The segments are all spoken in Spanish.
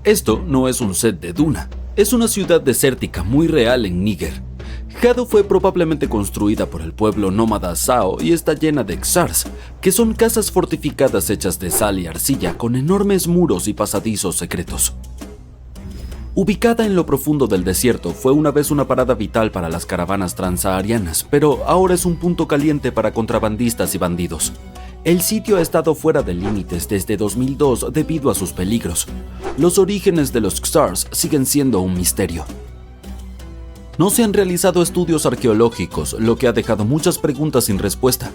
Esto no es un set de Duna, es una ciudad desértica muy real en Níger. Jado fue probablemente construida por el pueblo nómada Sao y está llena de xars, que son casas fortificadas hechas de sal y arcilla con enormes muros y pasadizos secretos. Ubicada en lo profundo del desierto, fue una vez una parada vital para las caravanas transsaharianas, pero ahora es un punto caliente para contrabandistas y bandidos. El sitio ha estado fuera de límites desde 2002 debido a sus peligros. Los orígenes de los xars siguen siendo un misterio. No se han realizado estudios arqueológicos, lo que ha dejado muchas preguntas sin respuesta.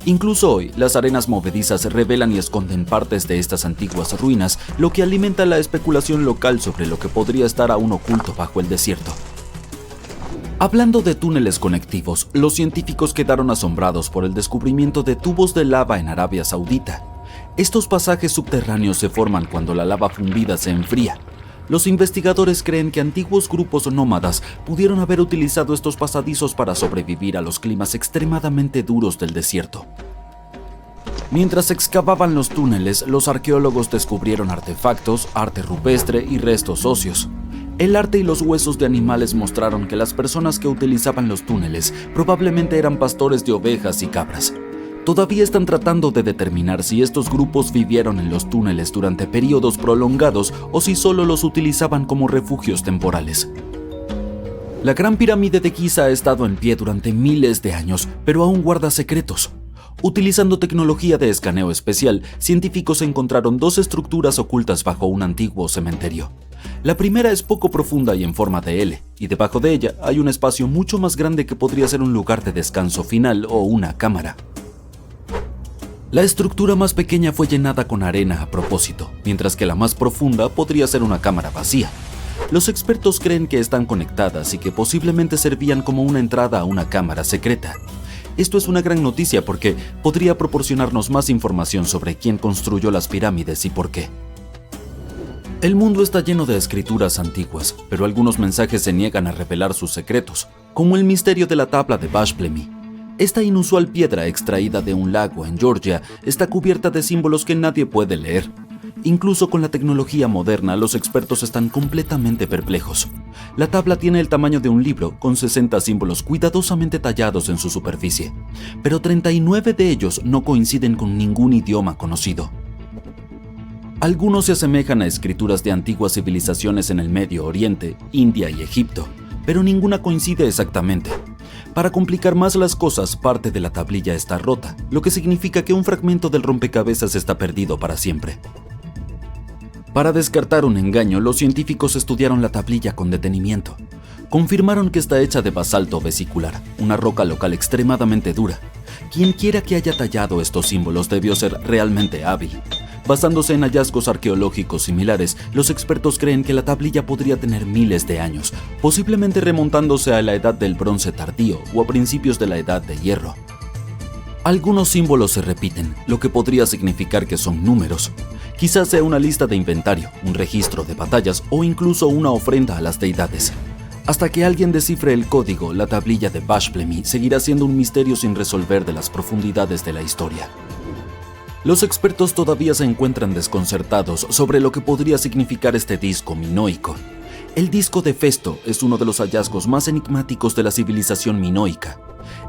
Incluso hoy, las arenas movedizas revelan y esconden partes de estas antiguas ruinas, lo que alimenta la especulación local sobre lo que podría estar aún oculto bajo el desierto. Hablando de túneles conectivos, los científicos quedaron asombrados por el descubrimiento de tubos de lava en Arabia Saudita. Estos pasajes subterráneos se forman cuando la lava fundida se enfría. Los investigadores creen que antiguos grupos nómadas pudieron haber utilizado estos pasadizos para sobrevivir a los climas extremadamente duros del desierto. Mientras excavaban los túneles, los arqueólogos descubrieron artefactos, arte rupestre y restos óseos. El arte y los huesos de animales mostraron que las personas que utilizaban los túneles probablemente eran pastores de ovejas y cabras. Todavía están tratando de determinar si estos grupos vivieron en los túneles durante periodos prolongados o si solo los utilizaban como refugios temporales. La Gran Pirámide de Giza ha estado en pie durante miles de años, pero aún guarda secretos. Utilizando tecnología de escaneo especial, científicos encontraron dos estructuras ocultas bajo un antiguo cementerio. La primera es poco profunda y en forma de L, y debajo de ella hay un espacio mucho más grande que podría ser un lugar de descanso final o una cámara. La estructura más pequeña fue llenada con arena a propósito, mientras que la más profunda podría ser una cámara vacía. Los expertos creen que están conectadas y que posiblemente servían como una entrada a una cámara secreta. Esto es una gran noticia porque podría proporcionarnos más información sobre quién construyó las pirámides y por qué. El mundo está lleno de escrituras antiguas, pero algunos mensajes se niegan a revelar sus secretos, como el misterio de la tabla de Bashlemi. Esta inusual piedra extraída de un lago en Georgia está cubierta de símbolos que nadie puede leer. Incluso con la tecnología moderna, los expertos están completamente perplejos. La tabla tiene el tamaño de un libro, con 60 símbolos cuidadosamente tallados en su superficie, pero 39 de ellos no coinciden con ningún idioma conocido. Algunos se asemejan a escrituras de antiguas civilizaciones en el Medio Oriente, India y Egipto, pero ninguna coincide exactamente. Para complicar más las cosas, parte de la tablilla está rota, lo que significa que un fragmento del rompecabezas está perdido para siempre. Para descartar un engaño, los científicos estudiaron la tablilla con detenimiento. Confirmaron que está hecha de basalto vesicular, una roca local extremadamente dura. Quien quiera que haya tallado estos símbolos debió ser realmente hábil. Basándose en hallazgos arqueológicos similares, los expertos creen que la tablilla podría tener miles de años, posiblemente remontándose a la edad del bronce tardío o a principios de la edad de hierro. Algunos símbolos se repiten, lo que podría significar que son números. Quizás sea una lista de inventario, un registro de batallas o incluso una ofrenda a las deidades. Hasta que alguien descifre el código, la tablilla de Bashlemi seguirá siendo un misterio sin resolver de las profundidades de la historia. Los expertos todavía se encuentran desconcertados sobre lo que podría significar este disco minoico. El disco de Festo es uno de los hallazgos más enigmáticos de la civilización minoica.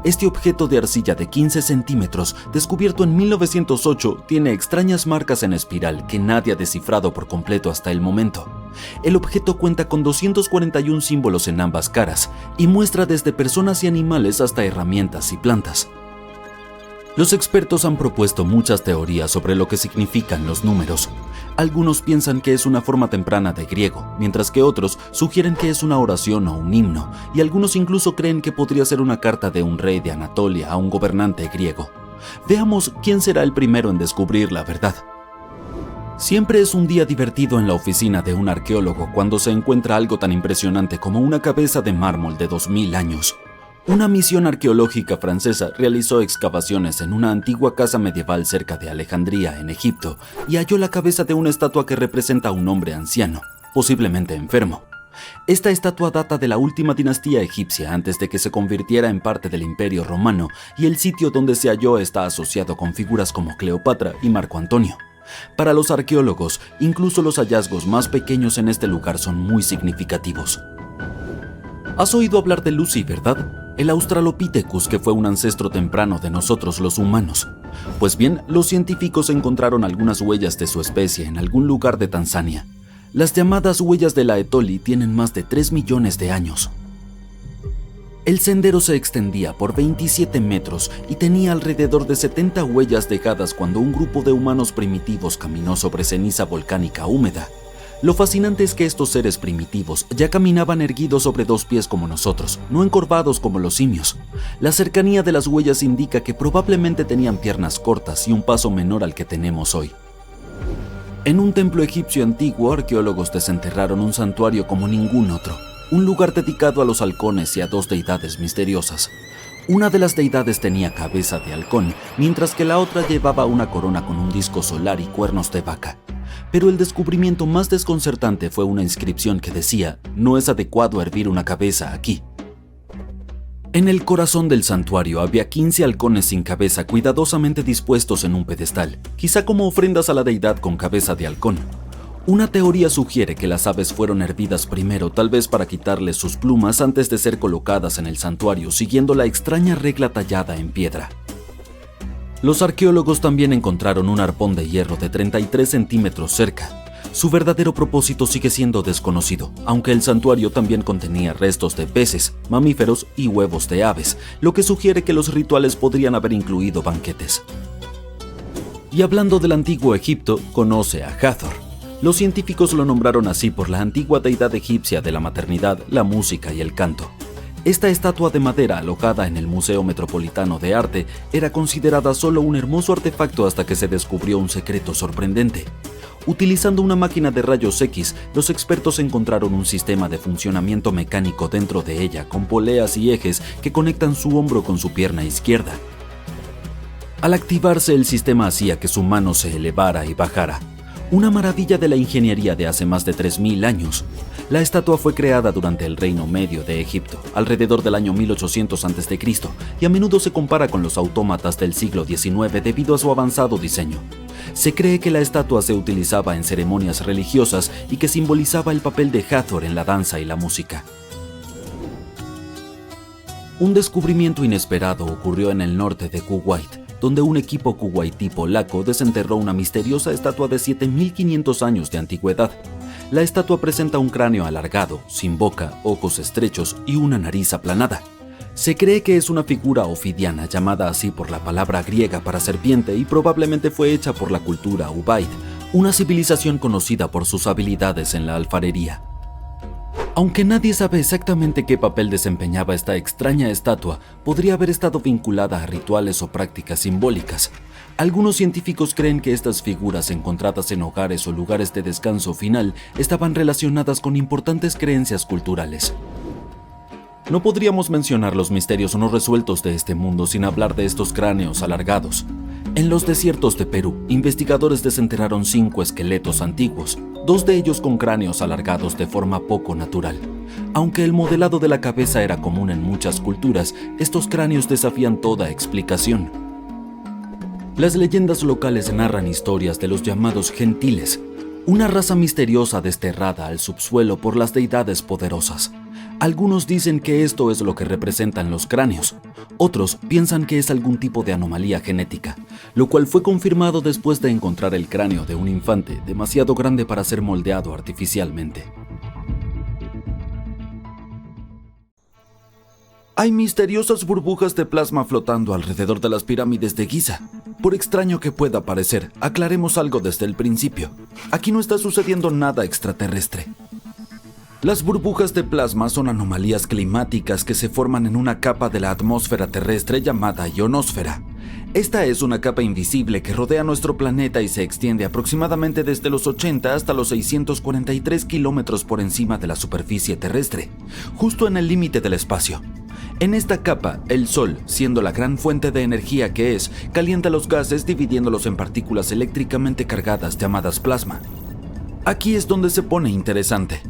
Este objeto de arcilla de 15 centímetros, descubierto en 1908, tiene extrañas marcas en espiral que nadie ha descifrado por completo hasta el momento. El objeto cuenta con 241 símbolos en ambas caras y muestra desde personas y animales hasta herramientas y plantas. Los expertos han propuesto muchas teorías sobre lo que significan los números. Algunos piensan que es una forma temprana de griego, mientras que otros sugieren que es una oración o un himno, y algunos incluso creen que podría ser una carta de un rey de Anatolia a un gobernante griego. Veamos quién será el primero en descubrir la verdad. Siempre es un día divertido en la oficina de un arqueólogo cuando se encuentra algo tan impresionante como una cabeza de mármol de 2000 años. Una misión arqueológica francesa realizó excavaciones en una antigua casa medieval cerca de Alejandría, en Egipto, y halló la cabeza de una estatua que representa a un hombre anciano, posiblemente enfermo. Esta estatua data de la última dinastía egipcia antes de que se convirtiera en parte del Imperio Romano, y el sitio donde se halló está asociado con figuras como Cleopatra y Marco Antonio. Para los arqueólogos, incluso los hallazgos más pequeños en este lugar son muy significativos. ¿Has oído hablar de Lucy, verdad? El Australopithecus, que fue un ancestro temprano de nosotros los humanos. Pues bien, los científicos encontraron algunas huellas de su especie en algún lugar de Tanzania. Las llamadas huellas de la Etoli tienen más de 3 millones de años. El sendero se extendía por 27 metros y tenía alrededor de 70 huellas dejadas cuando un grupo de humanos primitivos caminó sobre ceniza volcánica húmeda. Lo fascinante es que estos seres primitivos ya caminaban erguidos sobre 2 pies como nosotros, no encorvados como los simios. La cercanía de las huellas indica que probablemente tenían piernas cortas y un paso menor al que tenemos hoy. En un templo egipcio antiguo, arqueólogos desenterraron un santuario como ningún otro, un lugar dedicado a los halcones y a 2 deidades misteriosas. Una de las deidades tenía cabeza de halcón, mientras que la otra llevaba una corona con un disco solar y cuernos de vaca. Pero el descubrimiento más desconcertante fue una inscripción que decía: "No es adecuado hervir una cabeza aquí". En el corazón del santuario había 15 halcones sin cabeza cuidadosamente dispuestos en un pedestal, quizá como ofrendas a la deidad con cabeza de halcón. Una teoría sugiere que las aves fueron hervidas primero, tal vez para quitarles sus plumas antes de ser colocadas en el santuario, siguiendo la extraña regla tallada en piedra. Los arqueólogos también encontraron un arpón de hierro de 33 centímetros cerca. Su verdadero propósito sigue siendo desconocido, aunque el santuario también contenía restos de peces, mamíferos y huevos de aves, lo que sugiere que los rituales podrían haber incluido banquetes. Y hablando del antiguo Egipto, conoce a Hathor. Los científicos lo nombraron así por la antigua deidad egipcia de la maternidad, la música y el canto. Esta estatua de madera alojada en el Museo Metropolitano de Arte era considerada solo un hermoso artefacto hasta que se descubrió un secreto sorprendente. Utilizando una máquina de rayos X, los expertos encontraron un sistema de funcionamiento mecánico dentro de ella con poleas y ejes que conectan su hombro con su pierna izquierda. Al activarse, el sistema hacía que su mano se elevara y bajara. Una maravilla de la ingeniería de hace más de 3000 años. La estatua fue creada durante el Reino Medio de Egipto, alrededor del año 1800 a.C., y a menudo se compara con los autómatas del siglo XIX debido a su avanzado diseño. Se cree que la estatua se utilizaba en ceremonias religiosas y que simbolizaba el papel de Hathor en la danza y la música. Un descubrimiento inesperado ocurrió en el norte de Kuwait, donde un equipo kuwaití polaco desenterró una misteriosa estatua de 7500 años de antigüedad. La estatua presenta un cráneo alargado, sin boca, ojos estrechos y una nariz aplanada. Se cree que es una figura ofidiana, llamada así por la palabra griega para serpiente, y probablemente fue hecha por la cultura Ubaid, una civilización conocida por sus habilidades en la alfarería. Aunque nadie sabe exactamente qué papel desempeñaba esta extraña estatua, podría haber estado vinculada a rituales o prácticas simbólicas. Algunos científicos creen que estas figuras encontradas en hogares o lugares de descanso final estaban relacionadas con importantes creencias culturales. No podríamos mencionar los misterios no resueltos de este mundo sin hablar de estos cráneos alargados. En los desiertos de Perú, investigadores desenterraron 5 esqueletos antiguos, 2 de ellos con cráneos alargados de forma poco natural. Aunque el modelado de la cabeza era común en muchas culturas, estos cráneos desafían toda explicación. Las leyendas locales narran historias de los llamados gentiles, una raza misteriosa desterrada al subsuelo por las deidades poderosas. Algunos dicen que esto es lo que representan los cráneos. Otros piensan que es algún tipo de anomalía genética, lo cual fue confirmado después de encontrar el cráneo de un infante demasiado grande para ser moldeado artificialmente. Hay misteriosas burbujas de plasma flotando alrededor de las pirámides de Giza. Por extraño que pueda parecer, aclaremos algo desde el principio. Aquí no está sucediendo nada extraterrestre. Las burbujas de plasma son anomalías climáticas que se forman en una capa de la atmósfera terrestre llamada ionosfera. Esta es una capa invisible que rodea nuestro planeta y se extiende aproximadamente desde los 80 hasta los 643 kilómetros por encima de la superficie terrestre, justo en el límite del espacio. En esta capa, el Sol, siendo la gran fuente de energía que es, calienta los gases dividiéndolos en partículas eléctricamente cargadas llamadas plasma. Aquí es donde se pone interesante.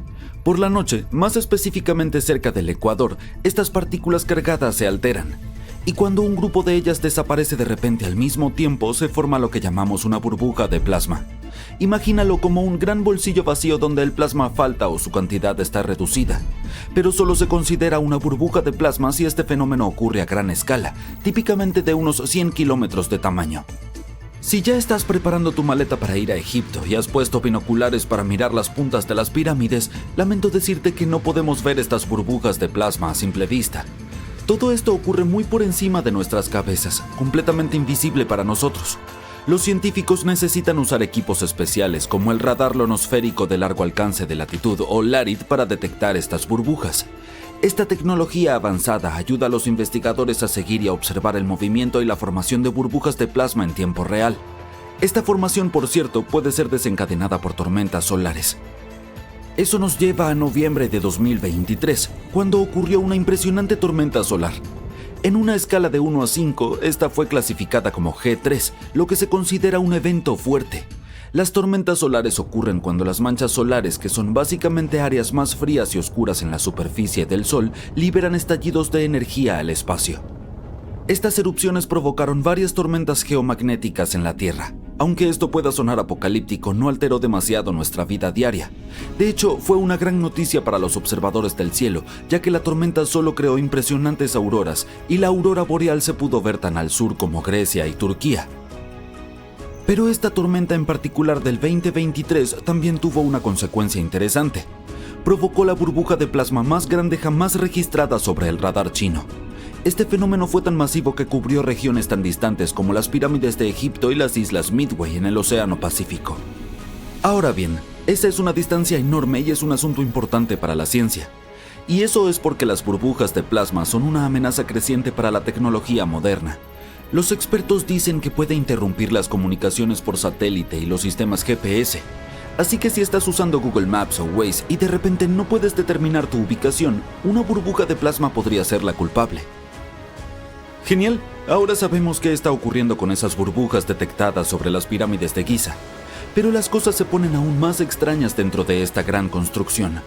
Por la noche, más específicamente cerca del ecuador, estas partículas cargadas se alteran. Y cuando un grupo de ellas desaparece de repente al mismo tiempo, se forma lo que llamamos una burbuja de plasma. Imagínalo como un gran bolsillo vacío donde el plasma falta o su cantidad está reducida. Pero solo se considera una burbuja de plasma si este fenómeno ocurre a gran escala, típicamente de unos 100 kilómetros de tamaño. Si ya estás preparando tu maleta para ir a Egipto y has puesto binoculares para mirar las puntas de las pirámides, lamento decirte que no podemos ver estas burbujas de plasma a simple vista. Todo esto ocurre muy por encima de nuestras cabezas, completamente invisible para nosotros. Los científicos necesitan usar equipos especiales como el radar ionosférico de largo alcance de latitud o LARIT para detectar estas burbujas. Esta tecnología avanzada ayuda a los investigadores a seguir y a observar el movimiento y la formación de burbujas de plasma en tiempo real. Esta formación, por cierto, puede ser desencadenada por tormentas solares. Eso nos lleva a noviembre de 2023, cuando ocurrió una impresionante tormenta solar. En una escala de 1 a 5, esta fue clasificada como G3, lo que se considera un evento fuerte. Las tormentas solares ocurren cuando las manchas solares, que son básicamente áreas más frías y oscuras en la superficie del Sol, liberan estallidos de energía al espacio. Estas erupciones provocaron varias tormentas geomagnéticas en la Tierra. Aunque esto pueda sonar apocalíptico, no alteró demasiado nuestra vida diaria. De hecho, fue una gran noticia para los observadores del cielo, ya que la tormenta solo creó impresionantes auroras, y la aurora boreal se pudo ver tan al sur como Grecia y Turquía. Pero esta tormenta en particular del 2023 también tuvo una consecuencia interesante. Provocó la burbuja de plasma más grande jamás registrada sobre el radar chino. Este fenómeno fue tan masivo que cubrió regiones tan distantes como las pirámides de Egipto y las islas Midway en el Océano Pacífico. Ahora bien, esa es una distancia enorme y es un asunto importante para la ciencia. Y eso es porque las burbujas de plasma son una amenaza creciente para la tecnología moderna. Los expertos dicen que puede interrumpir las comunicaciones por satélite y los sistemas GPS. Así que si estás usando Google Maps o Waze y de repente no puedes determinar tu ubicación, una burbuja de plasma podría ser la culpable. Genial, ahora sabemos qué está ocurriendo con esas burbujas detectadas sobre las pirámides de Giza. Pero las cosas se ponen aún más extrañas dentro de esta gran construcción.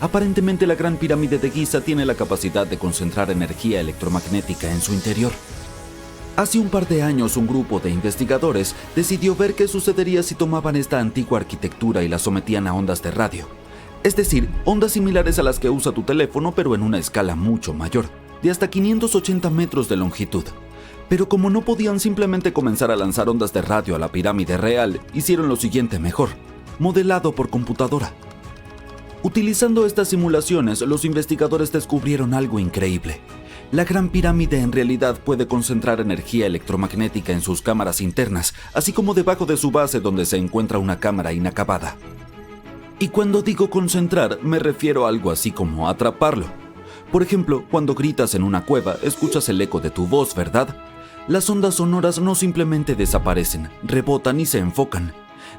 Aparentemente la Gran Pirámide de Giza tiene la capacidad de concentrar energía electromagnética en su interior. Hace un par de años un grupo de investigadores decidió ver qué sucedería si tomaban esta antigua arquitectura y la sometían a ondas de radio. Es decir, ondas similares a las que usa tu teléfono pero en una escala mucho mayor, de hasta 580 metros de longitud. Pero como no podían simplemente comenzar a lanzar ondas de radio a la pirámide real, hicieron lo siguiente mejor: modelado por computadora. Utilizando estas simulaciones, los investigadores descubrieron algo increíble. La Gran Pirámide en realidad puede concentrar energía electromagnética en sus cámaras internas, así como debajo de su base donde se encuentra una cámara inacabada. Y cuando digo concentrar, me refiero a algo así como atraparlo. Por ejemplo, cuando gritas en una cueva, escuchas el eco de tu voz, ¿verdad? Las ondas sonoras no simplemente desaparecen, rebotan y se enfocan.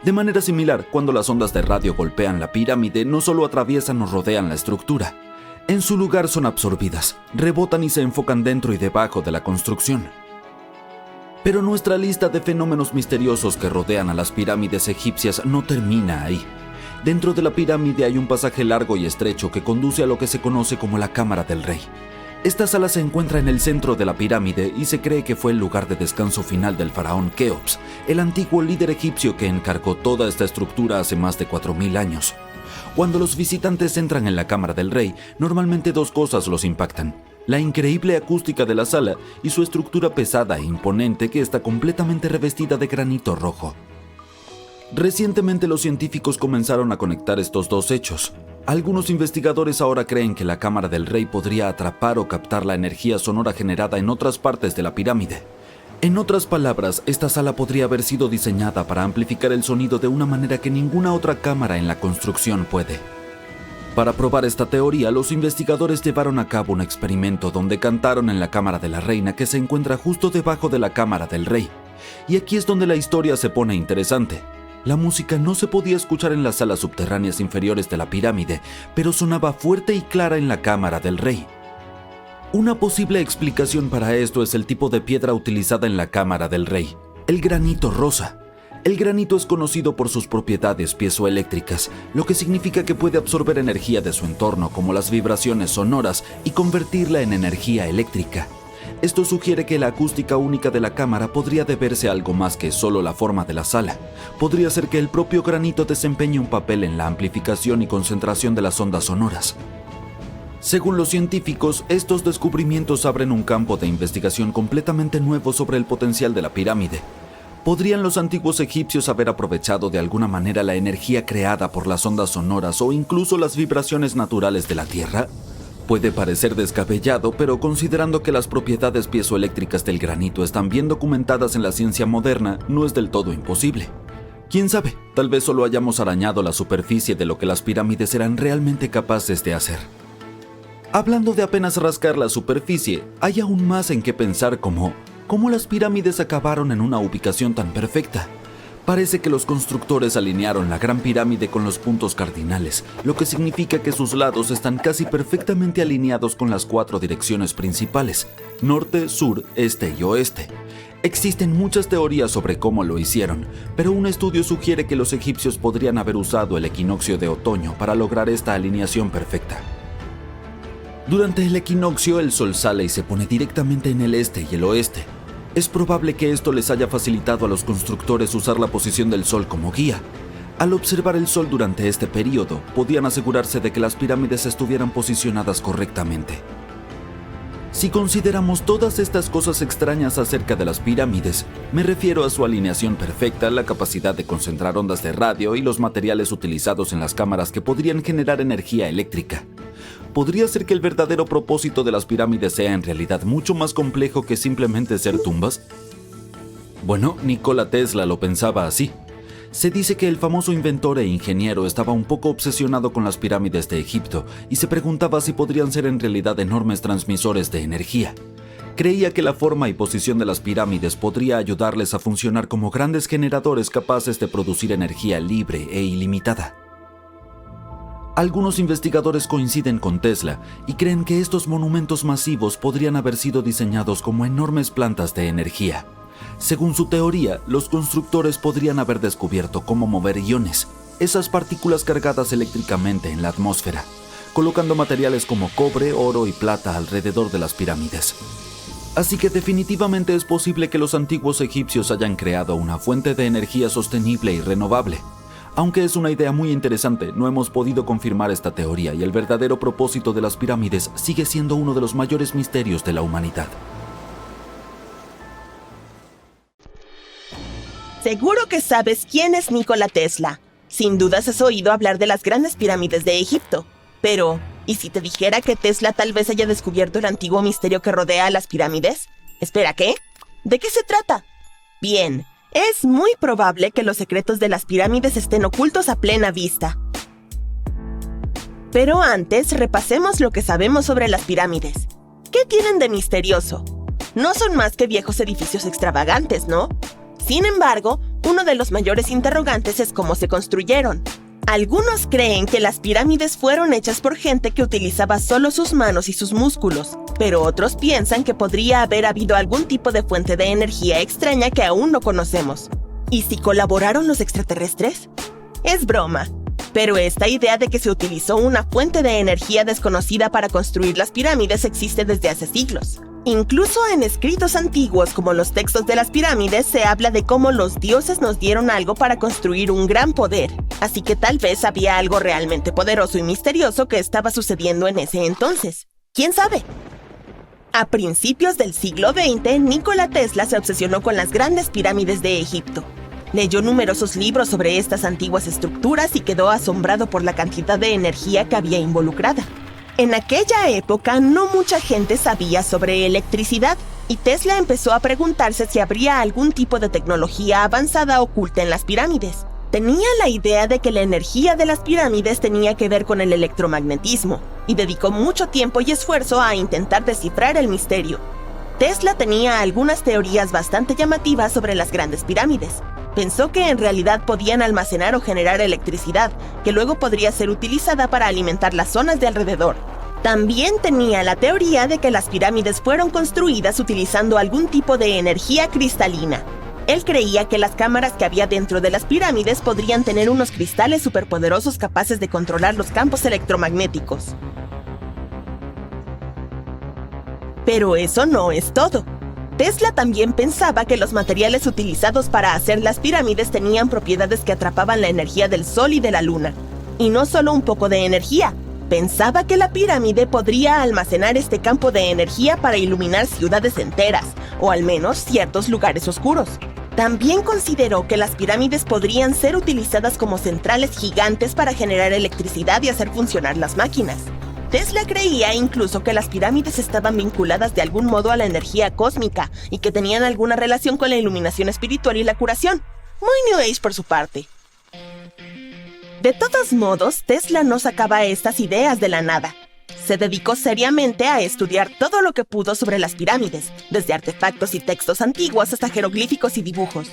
De manera similar, cuando las ondas de radio golpean la pirámide, no solo atraviesan o rodean la estructura. En su lugar son absorbidas, rebotan y se enfocan dentro y debajo de la construcción. Pero nuestra lista de fenómenos misteriosos que rodean a las pirámides egipcias no termina ahí. Dentro de la pirámide hay un pasaje largo y estrecho que conduce a lo que se conoce como la Cámara del Rey. Esta sala se encuentra en el centro de la pirámide y se cree que fue el lugar de descanso final del faraón Keops, el antiguo líder egipcio que encargó toda esta estructura hace más de 4000 años. Cuando los visitantes entran en la Cámara del Rey, normalmente dos cosas los impactan: la increíble acústica de la sala y su estructura pesada e imponente que está completamente revestida de granito rojo. Recientemente los científicos comenzaron a conectar estos dos hechos. Algunos investigadores ahora creen que la Cámara del Rey podría atrapar o captar la energía sonora generada en otras partes de la pirámide. En otras palabras, esta sala podría haber sido diseñada para amplificar el sonido de una manera que ninguna otra cámara en la construcción puede. Para probar esta teoría, los investigadores llevaron a cabo un experimento donde cantaron en la Cámara de la Reina, que se encuentra justo debajo de la Cámara del Rey. Y aquí es donde la historia se pone interesante. La música no se podía escuchar en las salas subterráneas inferiores de la pirámide, pero sonaba fuerte y clara en la Cámara del Rey. Una posible explicación para esto es el tipo de piedra utilizada en la Cámara del Rey, el granito rosa. El granito es conocido por sus propiedades piezoeléctricas, lo que significa que puede absorber energía de su entorno, como las vibraciones sonoras, y convertirla en energía eléctrica. Esto sugiere que la acústica única de la cámara podría deberse a algo más que solo la forma de la sala. Podría ser que el propio granito desempeñe un papel en la amplificación y concentración de las ondas sonoras. Según los científicos, estos descubrimientos abren un campo de investigación completamente nuevo sobre el potencial de la pirámide. ¿Podrían los antiguos egipcios haber aprovechado de alguna manera la energía creada por las ondas sonoras o incluso las vibraciones naturales de la Tierra? Puede parecer descabellado, pero considerando que las propiedades piezoeléctricas del granito están bien documentadas en la ciencia moderna, no es del todo imposible. ¿Quién sabe? Tal vez solo hayamos arañado la superficie de lo que las pirámides eran realmente capaces de hacer. Hablando de apenas rascar la superficie, hay aún más en qué pensar como ¿cómo las pirámides acabaron en una ubicación tan perfecta? Parece que los constructores alinearon la Gran Pirámide con los puntos cardinales, lo que significa que sus lados están casi perfectamente alineados con las 4 direcciones principales: norte, sur, este y oeste. Existen muchas teorías sobre cómo lo hicieron, pero un estudio sugiere que los egipcios podrían haber usado el equinoccio de otoño para lograr esta alineación perfecta. Durante el equinoccio, el sol sale y se pone directamente en el este y el oeste. Es probable que esto les haya facilitado a los constructores usar la posición del sol como guía. Al observar el sol durante este periodo, podían asegurarse de que las pirámides estuvieran posicionadas correctamente. Si consideramos todas estas cosas extrañas acerca de las pirámides, me refiero a su alineación perfecta, la capacidad de concentrar ondas de radio y los materiales utilizados en las cámaras que podrían generar energía eléctrica. ¿Podría ser que el verdadero propósito de las pirámides sea en realidad mucho más complejo que simplemente ser tumbas? Bueno, Nikola Tesla lo pensaba así. Se dice que el famoso inventor e ingeniero estaba un poco obsesionado con las pirámides de Egipto y se preguntaba si podrían ser en realidad enormes transmisores de energía. Creía que la forma y posición de las pirámides podría ayudarles a funcionar como grandes generadores capaces de producir energía libre e ilimitada. Algunos investigadores coinciden con Tesla y creen que estos monumentos masivos podrían haber sido diseñados como enormes plantas de energía. Según su teoría, los constructores podrían haber descubierto cómo mover iones, esas partículas cargadas eléctricamente en la atmósfera, colocando materiales como cobre, oro y plata alrededor de las pirámides. Así que definitivamente es posible que los antiguos egipcios hayan creado una fuente de energía sostenible y renovable. Aunque es una idea muy interesante, no hemos podido confirmar esta teoría y el verdadero propósito de las pirámides sigue siendo uno de los mayores misterios de la humanidad. Seguro que sabes quién es Nikola Tesla. Sin dudas has oído hablar de las grandes pirámides de Egipto. Pero, ¿y si te dijera que Tesla tal vez haya descubierto el antiguo misterio que rodea a las pirámides? Espera, ¿qué? ¿De qué se trata? Bien, es muy probable que los secretos de las pirámides estén ocultos a plena vista. Pero antes, repasemos lo que sabemos sobre las pirámides. ¿Qué tienen de misterioso? No son más que viejos edificios extravagantes, ¿no? Sin embargo, uno de los mayores interrogantes es cómo se construyeron. Algunos creen que las pirámides fueron hechas por gente que utilizaba solo sus manos y sus músculos, pero otros piensan que podría haber habido algún tipo de fuente de energía extraña que aún no conocemos. ¿Y si colaboraron los extraterrestres? Es broma, pero esta idea de que se utilizó una fuente de energía desconocida para construir las pirámides existe desde hace siglos. Incluso en escritos antiguos como los textos de las pirámides se habla de cómo los dioses nos dieron algo para construir un gran poder, así que tal vez había algo realmente poderoso y misterioso que estaba sucediendo en ese entonces. ¿Quién sabe? A principios del siglo XX, Nikola Tesla se obsesionó con las grandes pirámides de Egipto. Leyó numerosos libros sobre estas antiguas estructuras y quedó asombrado por la cantidad de energía que había involucrada. En aquella época, no mucha gente sabía sobre electricidad, y Tesla empezó a preguntarse si habría algún tipo de tecnología avanzada oculta en las pirámides. Tenía la idea de que la energía de las pirámides tenía que ver con el electromagnetismo, y dedicó mucho tiempo y esfuerzo a intentar descifrar el misterio. Tesla tenía algunas teorías bastante llamativas sobre las grandes pirámides. Pensó que en realidad podían almacenar o generar electricidad, que luego podría ser utilizada para alimentar las zonas de alrededor. También tenía la teoría de que las pirámides fueron construidas utilizando algún tipo de energía cristalina. Él creía que las cámaras que había dentro de las pirámides podrían tener unos cristales superpoderosos capaces de controlar los campos electromagnéticos. Pero eso no es todo. Tesla también pensaba que los materiales utilizados para hacer las pirámides tenían propiedades que atrapaban la energía del Sol y de la Luna. Y no solo un poco de energía. Pensaba que la pirámide podría almacenar este campo de energía para iluminar ciudades enteras, o al menos ciertos lugares oscuros. También consideró que las pirámides podrían ser utilizadas como centrales gigantes para generar electricidad y hacer funcionar las máquinas. Tesla creía incluso que las pirámides estaban vinculadas de algún modo a la energía cósmica y que tenían alguna relación con la iluminación espiritual y la curación. Muy New Age por su parte. De todos modos, Tesla no sacaba estas ideas de la nada. Se dedicó seriamente a estudiar todo lo que pudo sobre las pirámides, desde artefactos y textos antiguos hasta jeroglíficos y dibujos.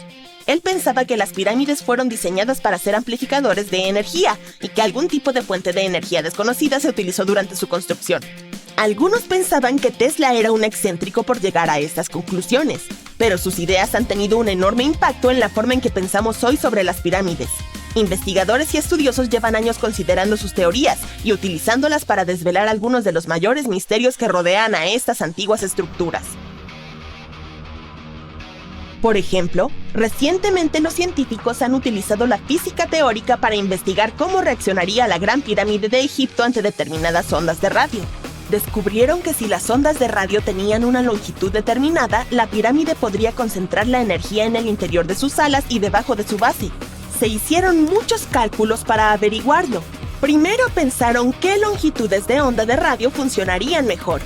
Él pensaba que las pirámides fueron diseñadas para ser amplificadores de energía y que algún tipo de fuente de energía desconocida se utilizó durante su construcción. Algunos pensaban que Tesla era un excéntrico por llegar a estas conclusiones, pero sus ideas han tenido un enorme impacto en la forma en que pensamos hoy sobre las pirámides. Investigadores y estudiosos llevan años considerando sus teorías y utilizándolas para desvelar algunos de los mayores misterios que rodean a estas antiguas estructuras. Por ejemplo, recientemente los científicos han utilizado la física teórica para investigar cómo reaccionaría la Gran Pirámide de Egipto ante determinadas ondas de radio. Descubrieron que si las ondas de radio tenían una longitud determinada, la pirámide podría concentrar la energía en el interior de sus alas y debajo de su base. Se hicieron muchos cálculos para averiguarlo. Primero pensaron qué longitudes de onda de radio funcionarían mejor.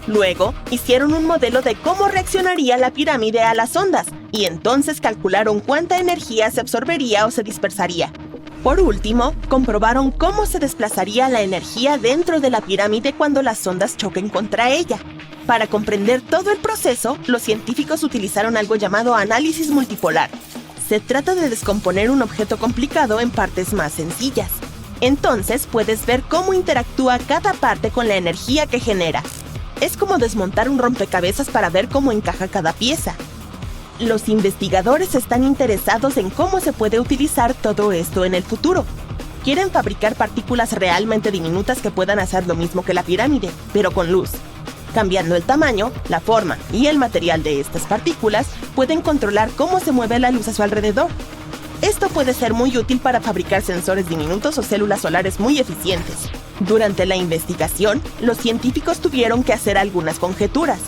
Luego, hicieron un modelo de cómo reaccionaría la pirámide a las ondas, y entonces calcularon cuánta energía se absorbería o se dispersaría. Por último, comprobaron cómo se desplazaría la energía dentro de la pirámide cuando las ondas choquen contra ella. Para comprender todo el proceso, los científicos utilizaron algo llamado análisis multipolar. Se trata de descomponer un objeto complicado en partes más sencillas. Entonces puedes ver cómo interactúa cada parte con la energía que genera. Es como desmontar un rompecabezas para ver cómo encaja cada pieza. Los investigadores están interesados en cómo se puede utilizar todo esto en el futuro. Quieren fabricar partículas realmente diminutas que puedan hacer lo mismo que la pirámide, pero con luz. Cambiando el tamaño, la forma y el material de estas partículas, pueden controlar cómo se mueve la luz a su alrededor. Esto puede ser muy útil para fabricar sensores diminutos o células solares muy eficientes. Durante la investigación, los científicos tuvieron que hacer algunas conjeturas.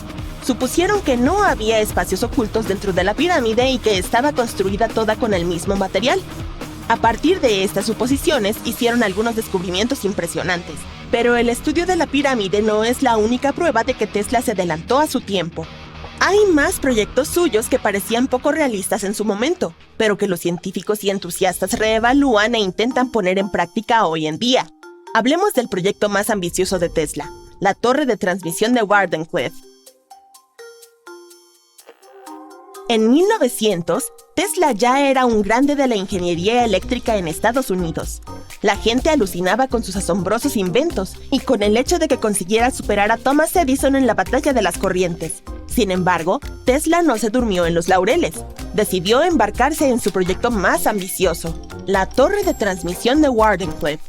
Supusieron que no había espacios ocultos dentro de la pirámide y que estaba construida toda con el mismo material. A partir de estas suposiciones, hicieron algunos descubrimientos impresionantes. Pero el estudio de la pirámide no es la única prueba de que Tesla se adelantó a su tiempo. Hay más proyectos suyos que parecían poco realistas en su momento, pero que los científicos y entusiastas reevalúan e intentan poner en práctica hoy en día. Hablemos del proyecto más ambicioso de Tesla, la torre de transmisión de Wardenclyffe. En 1900, Tesla ya era un grande de la ingeniería eléctrica en Estados Unidos. La gente alucinaba con sus asombrosos inventos y con el hecho de que consiguiera superar a Thomas Edison en la batalla de las corrientes. Sin embargo, Tesla no se durmió en los laureles. Decidió embarcarse en su proyecto más ambicioso, la torre de transmisión de Wardenclyffe.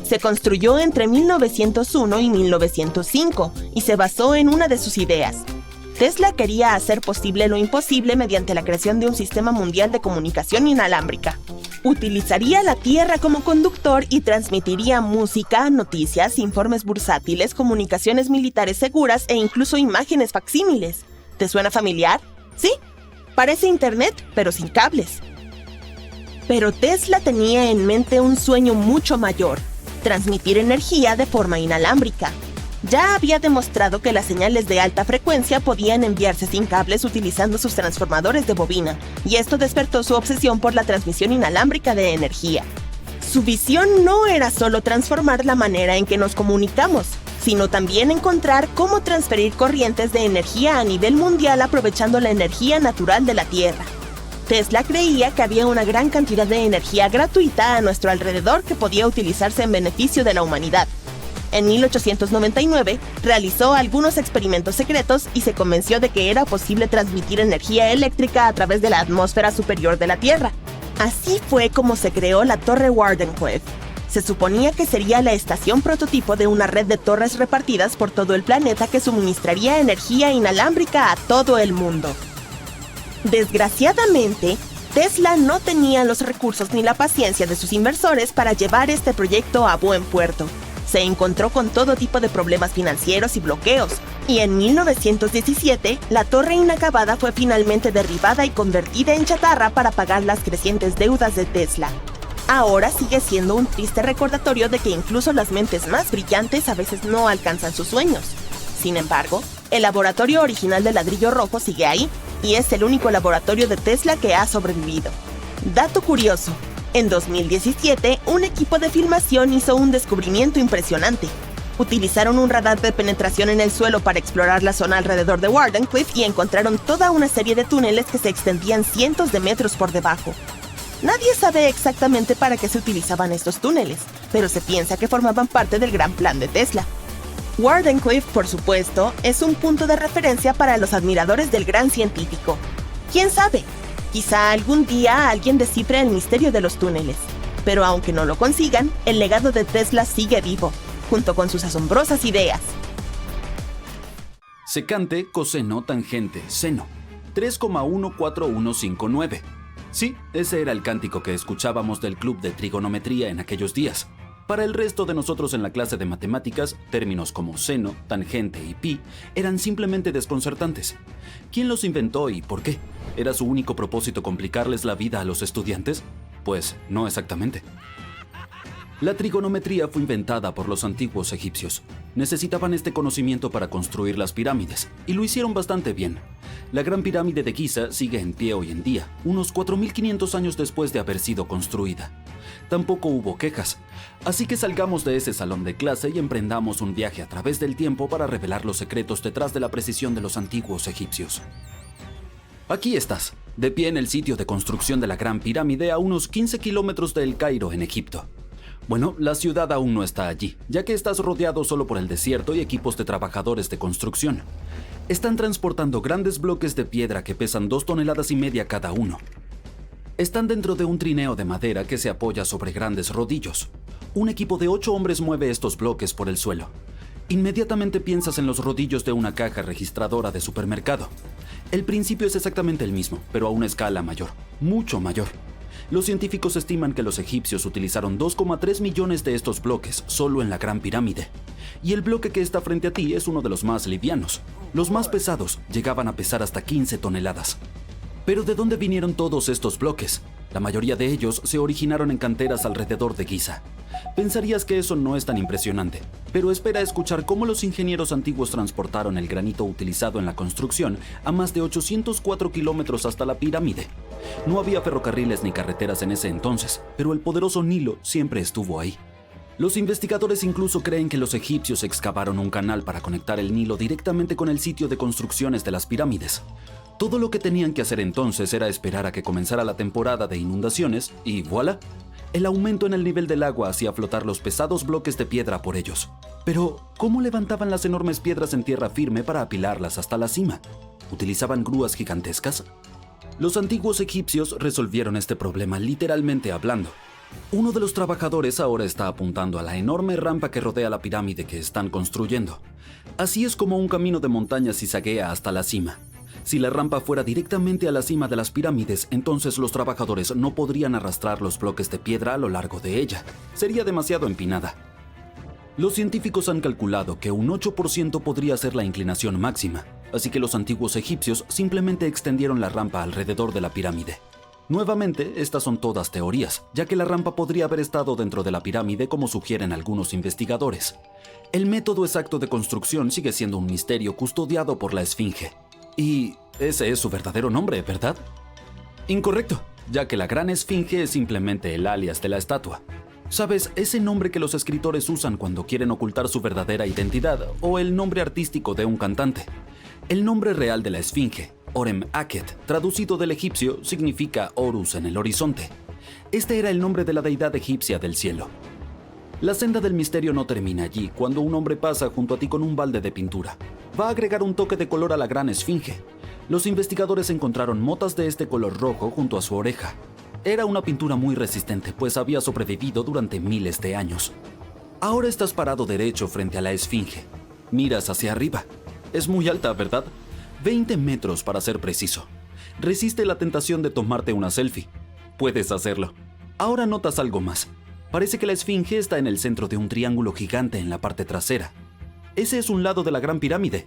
Se construyó entre 1901 y 1905 y se basó en una de sus ideas. Tesla quería hacer posible lo imposible mediante la creación de un sistema mundial de comunicación inalámbrica. Utilizaría la Tierra como conductor y transmitiría música, noticias, informes bursátiles, comunicaciones militares seguras e incluso imágenes facsímiles. ¿Te suena familiar? Sí, parece Internet, pero sin cables. Pero Tesla tenía en mente un sueño mucho mayor: transmitir energía de forma inalámbrica. Ya había demostrado que las señales de alta frecuencia podían enviarse sin cables utilizando sus transformadores de bobina, y esto despertó su obsesión por la transmisión inalámbrica de energía. Su visión no era solo transformar la manera en que nos comunicamos, sino también encontrar cómo transferir corrientes de energía a nivel mundial aprovechando la energía natural de la Tierra. Tesla creía que había una gran cantidad de energía gratuita a nuestro alrededor que podía utilizarse en beneficio de la humanidad. En 1899, realizó algunos experimentos secretos y se convenció de que era posible transmitir energía eléctrica a través de la atmósfera superior de la Tierra. Así fue como se creó la Torre Wardenclyffe. Se suponía que sería la estación prototipo de una red de torres repartidas por todo el planeta que suministraría energía inalámbrica a todo el mundo. Desgraciadamente, Tesla no tenía los recursos ni la paciencia de sus inversores para llevar este proyecto a buen puerto. Se encontró con todo tipo de problemas financieros y bloqueos, y en 1917, la torre inacabada fue finalmente derribada y convertida en chatarra para pagar las crecientes deudas de Tesla. Ahora sigue siendo un triste recordatorio de que incluso las mentes más brillantes a veces no alcanzan sus sueños. Sin embargo, el laboratorio original de ladrillo rojo sigue ahí, y es el único laboratorio de Tesla que ha sobrevivido. Dato curioso: en 2017, un equipo de filmación hizo un descubrimiento impresionante. Utilizaron un radar de penetración en el suelo para explorar la zona alrededor de Wardenclyffe y encontraron toda una serie de túneles que se extendían cientos de metros por debajo. Nadie sabe exactamente para qué se utilizaban estos túneles, pero se piensa que formaban parte del gran plan de Tesla. Wardenclyffe, por supuesto, es un punto de referencia para los admiradores del gran científico. ¿Quién sabe? Quizá algún día alguien descifre el misterio de los túneles. Pero aunque no lo consigan, el legado de Tesla sigue vivo, junto con sus asombrosas ideas. Secante, coseno, tangente, seno. 3,14159. Sí, ese era el cántico que escuchábamos del club de trigonometría en aquellos días. Para el resto de nosotros en la clase de matemáticas, términos como seno, tangente y pi eran simplemente desconcertantes. ¿Quién los inventó y por qué? ¿Era su único propósito complicarles la vida a los estudiantes? Pues no exactamente. La trigonometría fue inventada por los antiguos egipcios. Necesitaban este conocimiento para construir las pirámides, y lo hicieron bastante bien. La Gran Pirámide de Giza sigue en pie hoy en día, unos 4500 años después de haber sido construida. Tampoco hubo quejas, así que salgamos de ese salón de clase y emprendamos un viaje a través del tiempo para revelar los secretos detrás de la precisión de los antiguos egipcios. Aquí estás, de pie en el sitio de construcción de la Gran Pirámide a unos 15 kilómetros de El Cairo, en Egipto. Bueno, la ciudad aún no está allí, ya que estás rodeado solo por el desierto y equipos de trabajadores de construcción. Están transportando grandes bloques de piedra que pesan 2,5 toneladas cada uno. Están dentro de un trineo de madera que se apoya sobre grandes rodillos. Un equipo de 8 hombres mueve estos bloques por el suelo. Inmediatamente piensas en los rodillos de una caja registradora de supermercado. El principio es exactamente el mismo, pero a una escala mayor, mucho mayor. Los científicos estiman que los egipcios utilizaron 2,3 millones de estos bloques solo en la Gran Pirámide. Y el bloque que está frente a ti es uno de los más livianos. Los más pesados llegaban a pesar hasta 15 toneladas. Pero ¿de dónde vinieron todos estos bloques? La mayoría de ellos se originaron en canteras alrededor de Giza. Pensarías que eso no es tan impresionante, pero espera a escuchar cómo los ingenieros antiguos transportaron el granito utilizado en la construcción a más de 804 kilómetros hasta la pirámide. No había ferrocarriles ni carreteras en ese entonces, pero el poderoso Nilo siempre estuvo ahí. Los investigadores incluso creen que los egipcios excavaron un canal para conectar el Nilo directamente con el sitio de construcciones de las pirámides. Todo lo que tenían que hacer entonces era esperar a que comenzara la temporada de inundaciones y ¡voilà! El aumento en el nivel del agua hacía flotar los pesados bloques de piedra por ellos. Pero, ¿cómo levantaban las enormes piedras en tierra firme para apilarlas hasta la cima? ¿Utilizaban grúas gigantescas? Los antiguos egipcios resolvieron este problema literalmente hablando. Uno de los trabajadores ahora está apuntando a la enorme rampa que rodea la pirámide que están construyendo. Así es como un camino de montaña zigzaguea hasta la cima. Si la rampa fuera directamente a la cima de las pirámides, entonces los trabajadores no podrían arrastrar los bloques de piedra a lo largo de ella. Sería demasiado empinada. Los científicos han calculado que un 8% podría ser la inclinación máxima, así que los antiguos egipcios simplemente extendieron la rampa alrededor de la pirámide. Nuevamente, estas son todas teorías, ya que la rampa podría haber estado dentro de la pirámide como sugieren algunos investigadores. El método exacto de construcción sigue siendo un misterio custodiado por la Esfinge. Y ese es su verdadero nombre, ¿verdad? Incorrecto, ya que la Gran Esfinge es simplemente el alias de la estatua. ¿Sabes? Ese nombre que los escritores usan cuando quieren ocultar su verdadera identidad o el nombre artístico de un cantante. El nombre real de la Esfinge, Orem Akhet, traducido del egipcio, significa Horus en el horizonte. Este era el nombre de la deidad egipcia del cielo. La senda del misterio no termina allí cuando un hombre pasa junto a ti con un balde de pintura. Va a agregar un toque de color a la Gran Esfinge. Los investigadores encontraron motas de este color rojo junto a su oreja. Era una pintura muy resistente, pues había sobrevivido durante miles de años. Ahora estás parado derecho frente a la esfinge. Miras hacia arriba. Es muy alta, ¿verdad? 20 metros para ser preciso. Resiste la tentación de tomarte una selfie. Puedes hacerlo. Ahora notas algo más. Parece que la esfinge está en el centro de un triángulo gigante en la parte trasera. Ese es un lado de la Gran Pirámide.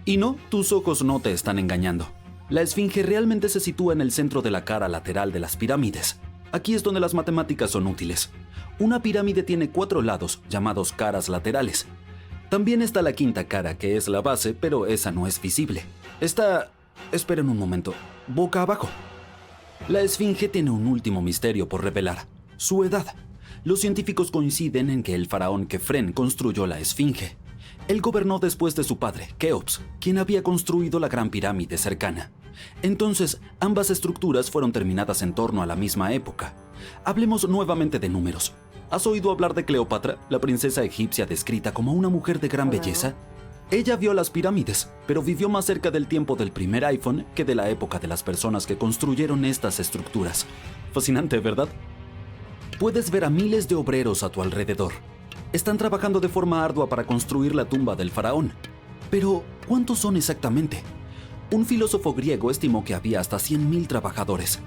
Y no, tus ojos no te están engañando. La esfinge realmente se sitúa en el centro de la cara lateral de las pirámides. Aquí es donde las matemáticas son útiles. Una pirámide tiene 4 lados, llamados caras laterales. También está la quinta cara, que es la base, pero esa no es visible. Está... esperen un momento. Boca abajo. La esfinge tiene un último misterio por revelar: su edad. Los científicos coinciden en que el faraón Kefren construyó la esfinge. Él gobernó después de su padre, Keops, quien había construido la Gran Pirámide cercana. Entonces, ambas estructuras fueron terminadas en torno a la misma época. Hablemos nuevamente de números. ¿Has oído hablar de Cleopatra, la princesa egipcia descrita como una mujer de gran belleza? Ella vio las pirámides, pero vivió más cerca del tiempo del primer iPhone que de la época de las personas que construyeron estas estructuras. Fascinante, ¿verdad? Puedes ver a miles de obreros a tu alrededor. Están trabajando de forma ardua para construir la tumba del faraón. Pero, ¿cuántos son exactamente? Un filósofo griego estimó que había hasta 100.000 trabajadores.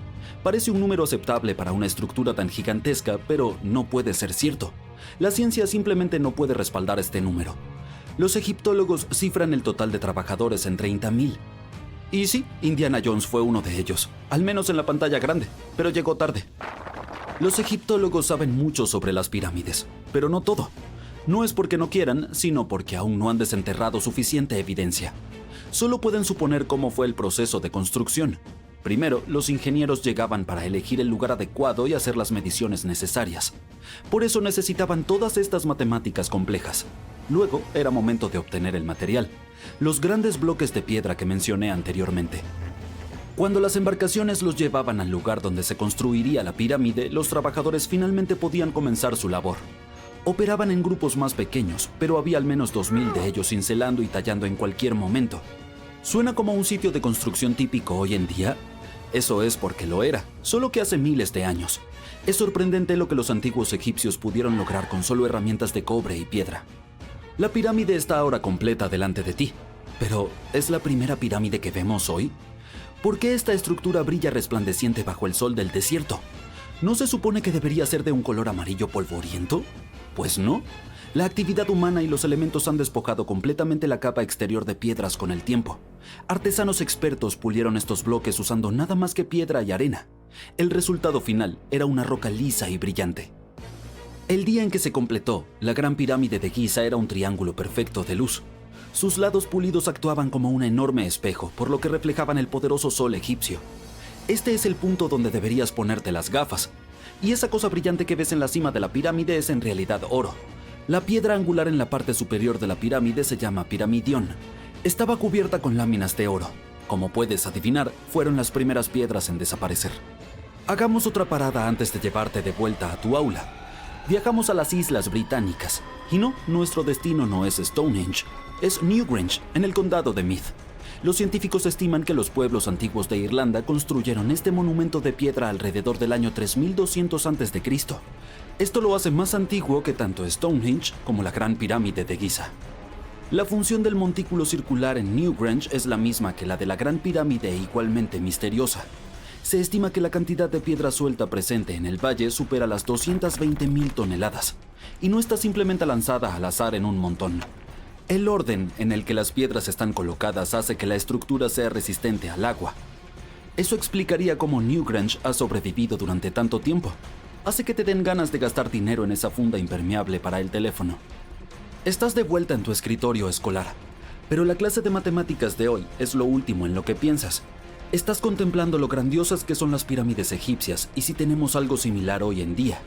Parece un número aceptable para una estructura tan gigantesca, pero no puede ser cierto. La ciencia simplemente no puede respaldar este número. Los egiptólogos cifran el total de trabajadores en 30.000. Y sí, Indiana Jones fue uno de ellos, al menos en la pantalla grande, pero llegó tarde. Los egiptólogos saben mucho sobre las pirámides, pero no todo. No es porque no quieran, sino porque aún no han desenterrado suficiente evidencia. Solo pueden suponer cómo fue el proceso de construcción. Primero, los ingenieros llegaban para elegir el lugar adecuado y hacer las mediciones necesarias. Por eso necesitaban todas estas matemáticas complejas. Luego, era momento de obtener el material, los grandes bloques de piedra que mencioné anteriormente. Cuando las embarcaciones los llevaban al lugar donde se construiría la pirámide, los trabajadores finalmente podían comenzar su labor. Operaban en grupos más pequeños, pero había al menos 2.000 de ellos cincelando y tallando en cualquier momento. ¿Suena como un sitio de construcción típico hoy en día? Eso es porque lo era, solo que hace miles de años. Es sorprendente lo que los antiguos egipcios pudieron lograr con solo herramientas de cobre y piedra. La pirámide está ahora completa delante de ti, pero ¿es la primera pirámide que vemos hoy? ¿Por qué esta estructura brilla resplandeciente bajo el sol del desierto? ¿No se supone que debería ser de un color amarillo polvoriento? Pues no. La actividad humana y los elementos han despojado completamente la capa exterior de piedras con el tiempo. Artesanos expertos pulieron estos bloques usando nada más que piedra y arena. El resultado final era una roca lisa y brillante. El día en que se completó, la Gran Pirámide de Giza era un triángulo perfecto de luz. Sus lados pulidos actuaban como un enorme espejo, por lo que reflejaban el poderoso sol egipcio. Este es el punto donde deberías ponerte las gafas. Y esa cosa brillante que ves en la cima de la pirámide es en realidad oro. La piedra angular en la parte superior de la pirámide se llama piramidión. Estaba cubierta con láminas de oro. Como puedes adivinar, fueron las primeras piedras en desaparecer. Hagamos otra parada antes de llevarte de vuelta a tu aula. Viajamos a las Islas Británicas. Y no, nuestro destino no es Stonehenge, es Newgrange, en el condado de Meath. Los científicos estiman que los pueblos antiguos de Irlanda construyeron este monumento de piedra alrededor del año 3200 a.C. Esto lo hace más antiguo que tanto Stonehenge como la Gran Pirámide de Giza. La función del montículo circular en Newgrange es la misma que la de la Gran Pirámide e igualmente misteriosa. Se estima que la cantidad de piedra suelta presente en el valle supera las 220.000 toneladas, y no está simplemente lanzada al azar en un montón. El orden en el que las piedras están colocadas hace que la estructura sea resistente al agua. Eso explicaría cómo Newgrange ha sobrevivido durante tanto tiempo. Hace que te den ganas de gastar dinero en esa funda impermeable para el teléfono. Estás de vuelta en tu escritorio escolar, pero la clase de matemáticas de hoy es lo último en lo que piensas. Estás contemplando lo grandiosas que son las pirámides egipcias y si tenemos algo similar hoy en día.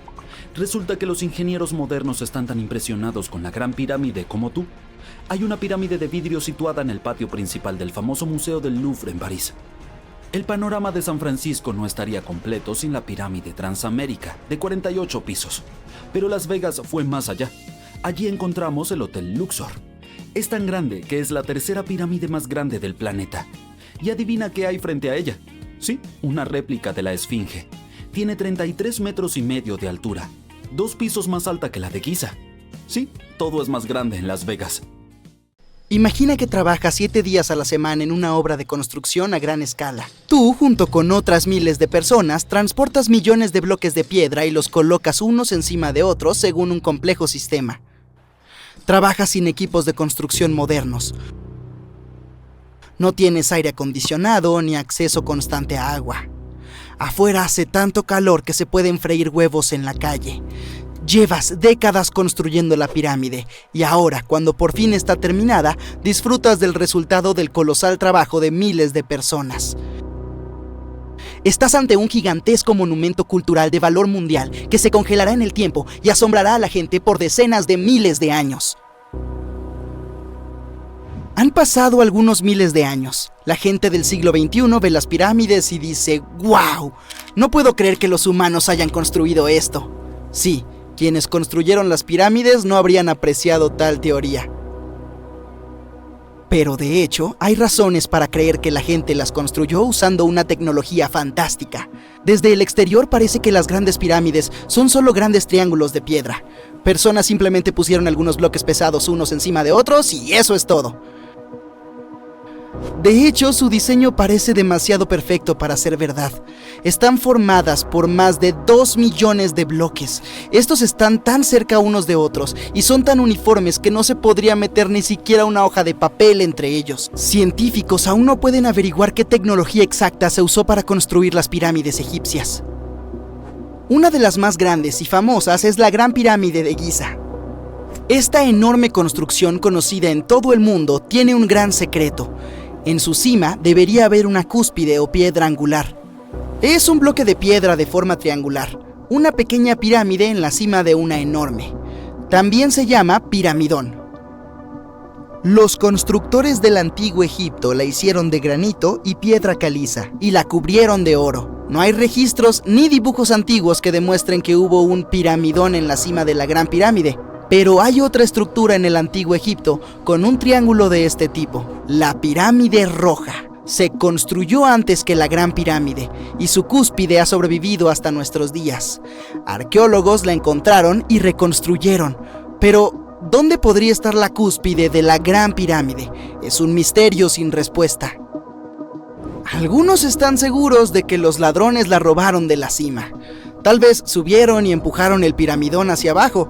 Resulta que los ingenieros modernos están tan impresionados con la Gran Pirámide como tú. Hay una pirámide de vidrio situada en el patio principal del famoso Museo del Louvre en París. El panorama de San Francisco no estaría completo sin la pirámide Transamérica, de 48 pisos. Pero Las Vegas fue más allá. Allí encontramos el Hotel Luxor. Es tan grande que es la tercera pirámide más grande del planeta. Y adivina qué hay frente a ella. Sí, una réplica de la Esfinge. tiene 33 metros y medio de altura, 2 pisos más alta que la de Giza. Sí, todo es más grande en Las Vegas. Imagina que trabajas 7 días a la semana en una obra de construcción a gran escala. Tú, junto con otras miles de personas, transportas millones de bloques de piedra y los colocas unos encima de otros según un complejo sistema. Trabajas sin equipos de construcción modernos. No tienes aire acondicionado ni acceso constante a agua. Afuera hace tanto calor que se pueden freír huevos en la calle. Llevas décadas construyendo la pirámide y ahora, cuando por fin está terminada, disfrutas del resultado del colosal trabajo de miles de personas. Estás ante un gigantesco monumento cultural de valor mundial que se congelará en el tiempo y asombrará a la gente por decenas de miles de años. Han pasado algunos miles de años. La gente del siglo XXI ve las pirámides y dice, ¡wow! No puedo creer que los humanos hayan construido esto. Sí, quienes construyeron las pirámides no habrían apreciado tal teoría. Pero de hecho, hay razones para creer que la gente las construyó usando una tecnología fantástica. Desde el exterior parece que las grandes pirámides son solo grandes triángulos de piedra. Personas simplemente pusieron algunos bloques pesados unos encima de otros y eso es todo. De hecho, su diseño parece demasiado perfecto para ser verdad. Están formadas por más de 2 millones de bloques. Estos están tan cerca unos de otros y son tan uniformes que no se podría meter ni siquiera una hoja de papel entre ellos. Científicos aún no pueden averiguar qué tecnología exacta se usó para construir las pirámides egipcias. Una de las más grandes y famosas es la Gran Pirámide de Giza. Esta enorme construcción conocida en todo el mundo tiene un gran secreto. En su cima debería haber una cúspide o piedra angular. Es un bloque de piedra de forma triangular, una pequeña pirámide en la cima de una enorme. También se llama piramidón. Los constructores del antiguo Egipto la hicieron de granito y piedra caliza y la cubrieron de oro. No hay registros ni dibujos antiguos que demuestren que hubo un piramidón en la cima de la Gran Pirámide. Pero hay otra estructura en el antiguo Egipto con un triángulo de este tipo, la Pirámide Roja. Se construyó antes que la Gran Pirámide y su cúspide ha sobrevivido hasta nuestros días. Arqueólogos la encontraron y reconstruyeron, pero ¿dónde podría estar la cúspide de la Gran Pirámide? Es un misterio sin respuesta. Algunos están seguros de que los ladrones la robaron de la cima. Tal vez subieron y empujaron el piramidón hacia abajo.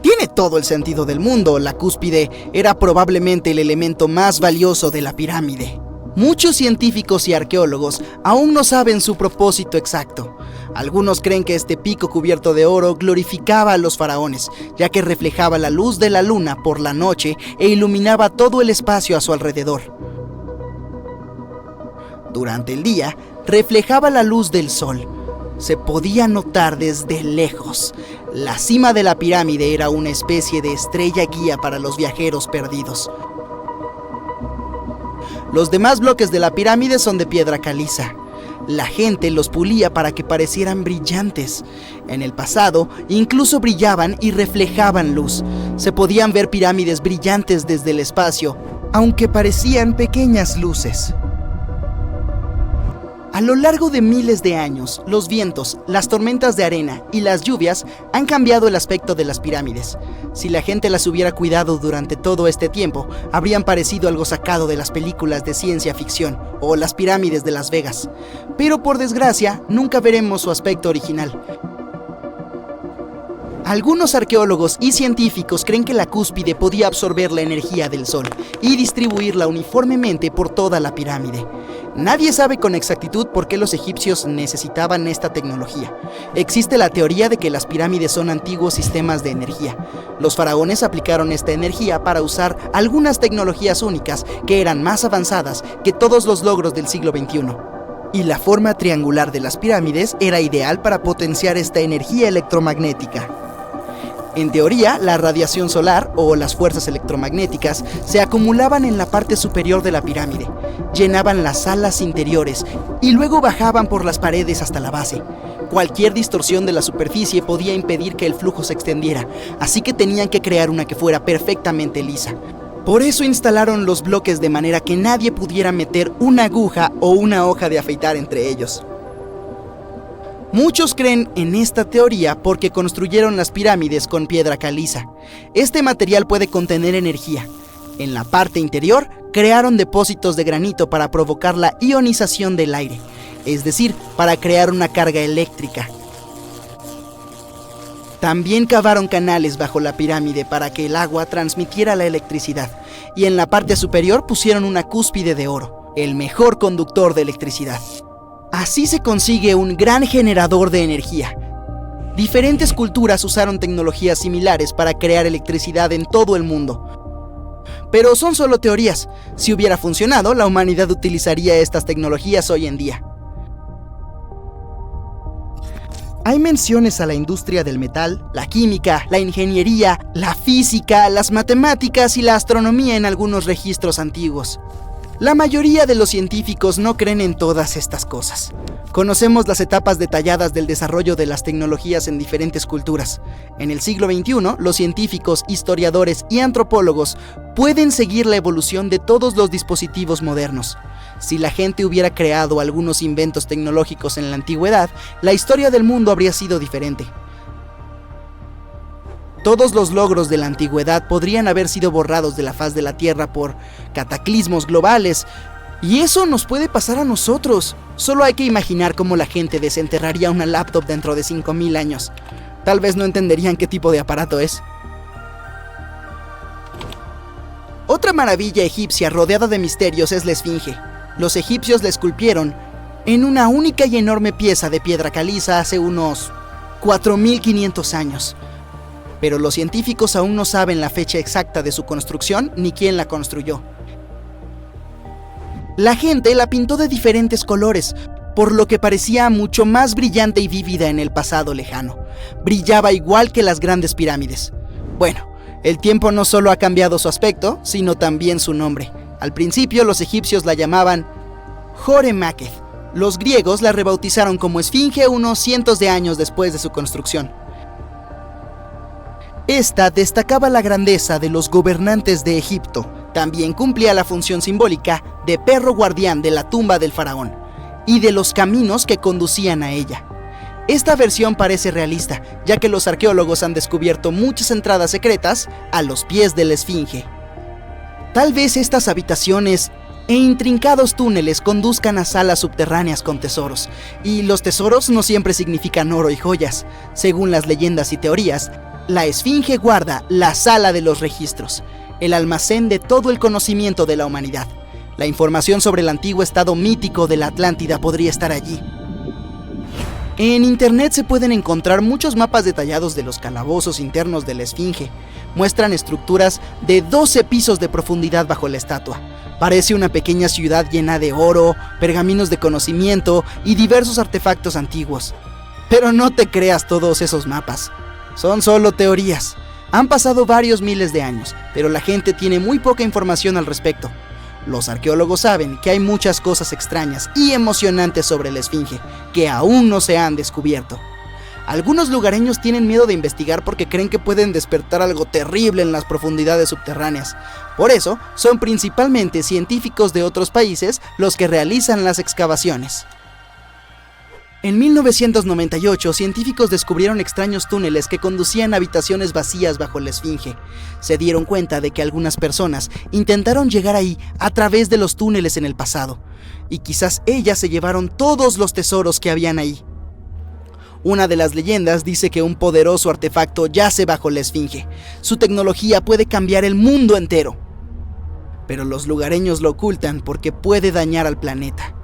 Tiene todo el sentido del mundo, la cúspide era probablemente el elemento más valioso de la pirámide. Muchos científicos y arqueólogos aún no saben su propósito exacto. Algunos creen que este pico cubierto de oro glorificaba a los faraones, ya que reflejaba la luz de la luna por la noche e iluminaba todo el espacio a su alrededor. Durante el día, reflejaba la luz del sol. Se podía notar desde lejos. La cima de la pirámide era una especie de estrella guía para los viajeros perdidos. Los demás bloques de la pirámide son de piedra caliza. La gente los pulía para que parecieran brillantes. En el pasado, incluso brillaban y reflejaban luz. Se podían ver pirámides brillantes desde el espacio, aunque parecían pequeñas luces. A lo largo de miles de años, los vientos, las tormentas de arena y las lluvias han cambiado el aspecto de las pirámides. Si la gente las hubiera cuidado durante todo este tiempo, habrían parecido algo sacado de las películas de ciencia ficción o las pirámides de Las Vegas. Pero por desgracia, nunca veremos su aspecto original. Algunos arqueólogos y científicos creen que la cúspide podía absorber la energía del sol y distribuirla uniformemente por toda la pirámide. Nadie sabe con exactitud por qué los egipcios necesitaban esta tecnología. Existe la teoría de que las pirámides son antiguos sistemas de energía. Los faraones aplicaron esta energía para usar algunas tecnologías únicas que eran más avanzadas que todos los logros del siglo XXI. Y la forma triangular de las pirámides era ideal para potenciar esta energía electromagnética. En teoría, la radiación solar o las fuerzas electromagnéticas se acumulaban en la parte superior de la pirámide, llenaban las salas interiores y luego bajaban por las paredes hasta la base. Cualquier distorsión de la superficie podía impedir que el flujo se extendiera, así que tenían que crear una que fuera perfectamente lisa. Por eso instalaron los bloques de manera que nadie pudiera meter una aguja o una hoja de afeitar entre ellos. Muchos creen en esta teoría porque construyeron las pirámides con piedra caliza. Este material puede contener energía. En la parte interior, crearon depósitos de granito para provocar la ionización del aire, es decir, para crear una carga eléctrica. También cavaron canales bajo la pirámide para que el agua transmitiera la electricidad, y en la parte superior pusieron una cúspide de oro, el mejor conductor de electricidad. Así se consigue un gran generador de energía. Diferentes culturas usaron tecnologías similares para crear electricidad en todo el mundo. Pero son solo teorías. Si hubiera funcionado, la humanidad utilizaría estas tecnologías hoy en día. Hay menciones a la industria del metal, la química, la ingeniería, la física, las matemáticas y la astronomía en algunos registros antiguos. La mayoría de los científicos no creen en todas estas cosas. Conocemos las etapas detalladas del desarrollo de las tecnologías en diferentes culturas. En el siglo XXI, los científicos, historiadores y antropólogos pueden seguir la evolución de todos los dispositivos modernos. Si la gente hubiera creado algunos inventos tecnológicos en la antigüedad, la historia del mundo habría sido diferente. Todos los logros de la antigüedad podrían haber sido borrados de la faz de la Tierra por cataclismos globales, y eso nos puede pasar a nosotros. Solo hay que imaginar cómo la gente desenterraría una laptop dentro de 5000 años. Tal vez no entenderían qué tipo de aparato es. Otra maravilla egipcia rodeada de misterios es la Esfinge. Los egipcios la esculpieron en una única y enorme pieza de piedra caliza hace unos 4500 años. Pero los científicos aún no saben la fecha exacta de su construcción ni quién la construyó. La gente la pintó de diferentes colores, por lo que parecía mucho más brillante y vívida en el pasado lejano. Brillaba igual que las grandes pirámides. Bueno, el tiempo no solo ha cambiado su aspecto, sino también su nombre. Al principio los egipcios la llamaban Joremaketh. Los griegos la rebautizaron como Esfinge unos cientos de años después de su construcción. Esta destacaba la grandeza de los gobernantes de Egipto. También cumplía la función simbólica de perro guardián de la tumba del faraón y de los caminos que conducían a ella. Esta versión parece realista, ya que los arqueólogos han descubierto muchas entradas secretas a los pies de la Esfinge. Tal vez estas habitaciones e intrincados túneles conduzcan a salas subterráneas con tesoros, y los tesoros no siempre significan oro y joyas. Según las leyendas y teorías, la Esfinge guarda la sala de los registros, el almacén de todo el conocimiento de la humanidad. La información sobre el antiguo estado mítico de la Atlántida podría estar allí. En internet se pueden encontrar muchos mapas detallados de los calabozos internos de la Esfinge. Muestran estructuras de 12 pisos de profundidad bajo la estatua. Parece una pequeña ciudad llena de oro, pergaminos de conocimiento y diversos artefactos antiguos. Pero no te creas todos esos mapas. Son solo teorías. Han pasado varios miles de años, pero la gente tiene muy poca información al respecto. Los arqueólogos saben que hay muchas cosas extrañas y emocionantes sobre la Esfinge que aún no se han descubierto. Algunos lugareños tienen miedo de investigar porque creen que pueden despertar algo terrible en las profundidades subterráneas. Por eso, son principalmente científicos de otros países los que realizan las excavaciones. En 1998, científicos descubrieron extraños túneles que conducían a habitaciones vacías bajo la Esfinge. Se dieron cuenta de que algunas personas intentaron llegar ahí a través de los túneles en el pasado, y quizás ellas se llevaron todos los tesoros que habían ahí. Una de las leyendas dice que un poderoso artefacto yace bajo la Esfinge. Su tecnología puede cambiar el mundo entero. Pero los lugareños lo ocultan porque puede dañar al planeta.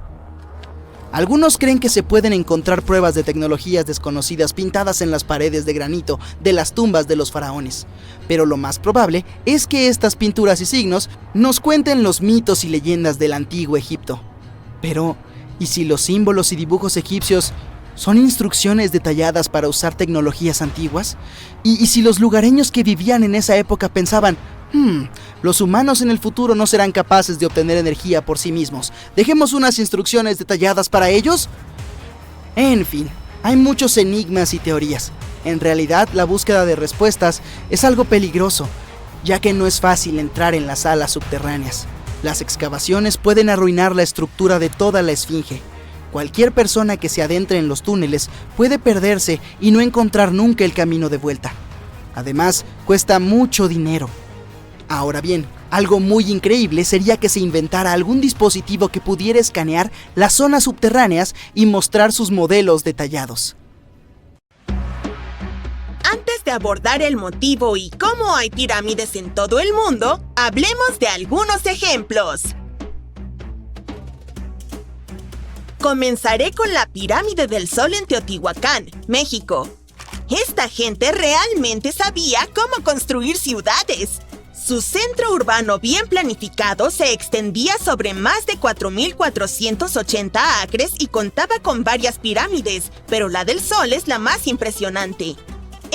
Algunos creen que se pueden encontrar pruebas de tecnologías desconocidas pintadas en las paredes de granito de las tumbas de los faraones, pero lo más probable es que estas pinturas y signos nos cuenten los mitos y leyendas del antiguo Egipto. Pero, ¿y si los símbolos y dibujos egipcios son instrucciones detalladas para usar tecnologías antiguas? ¿Y si los lugareños que vivían en esa época pensaban, los humanos en el futuro no serán capaces de obtener energía por sí mismos, dejemos unas instrucciones detalladas para ellos? En fin, hay muchos enigmas y teorías. En realidad, la búsqueda de respuestas es algo peligroso, ya que no es fácil entrar en las salas subterráneas. Las excavaciones pueden arruinar la estructura de toda la Esfinge. Cualquier persona que se adentre en los túneles puede perderse y no encontrar nunca el camino de vuelta. Además, cuesta mucho dinero. Ahora bien, algo muy increíble sería que se inventara algún dispositivo que pudiera escanear las zonas subterráneas y mostrar sus modelos detallados. Antes de abordar el motivo y cómo hay pirámides en todo el mundo, hablemos de algunos ejemplos. Comenzaré con la Pirámide del Sol en Teotihuacán, México. Esta gente realmente sabía cómo construir ciudades. Su centro urbano bien planificado se extendía sobre más de 4.480 acres y contaba con varias pirámides, pero la del Sol es la más impresionante.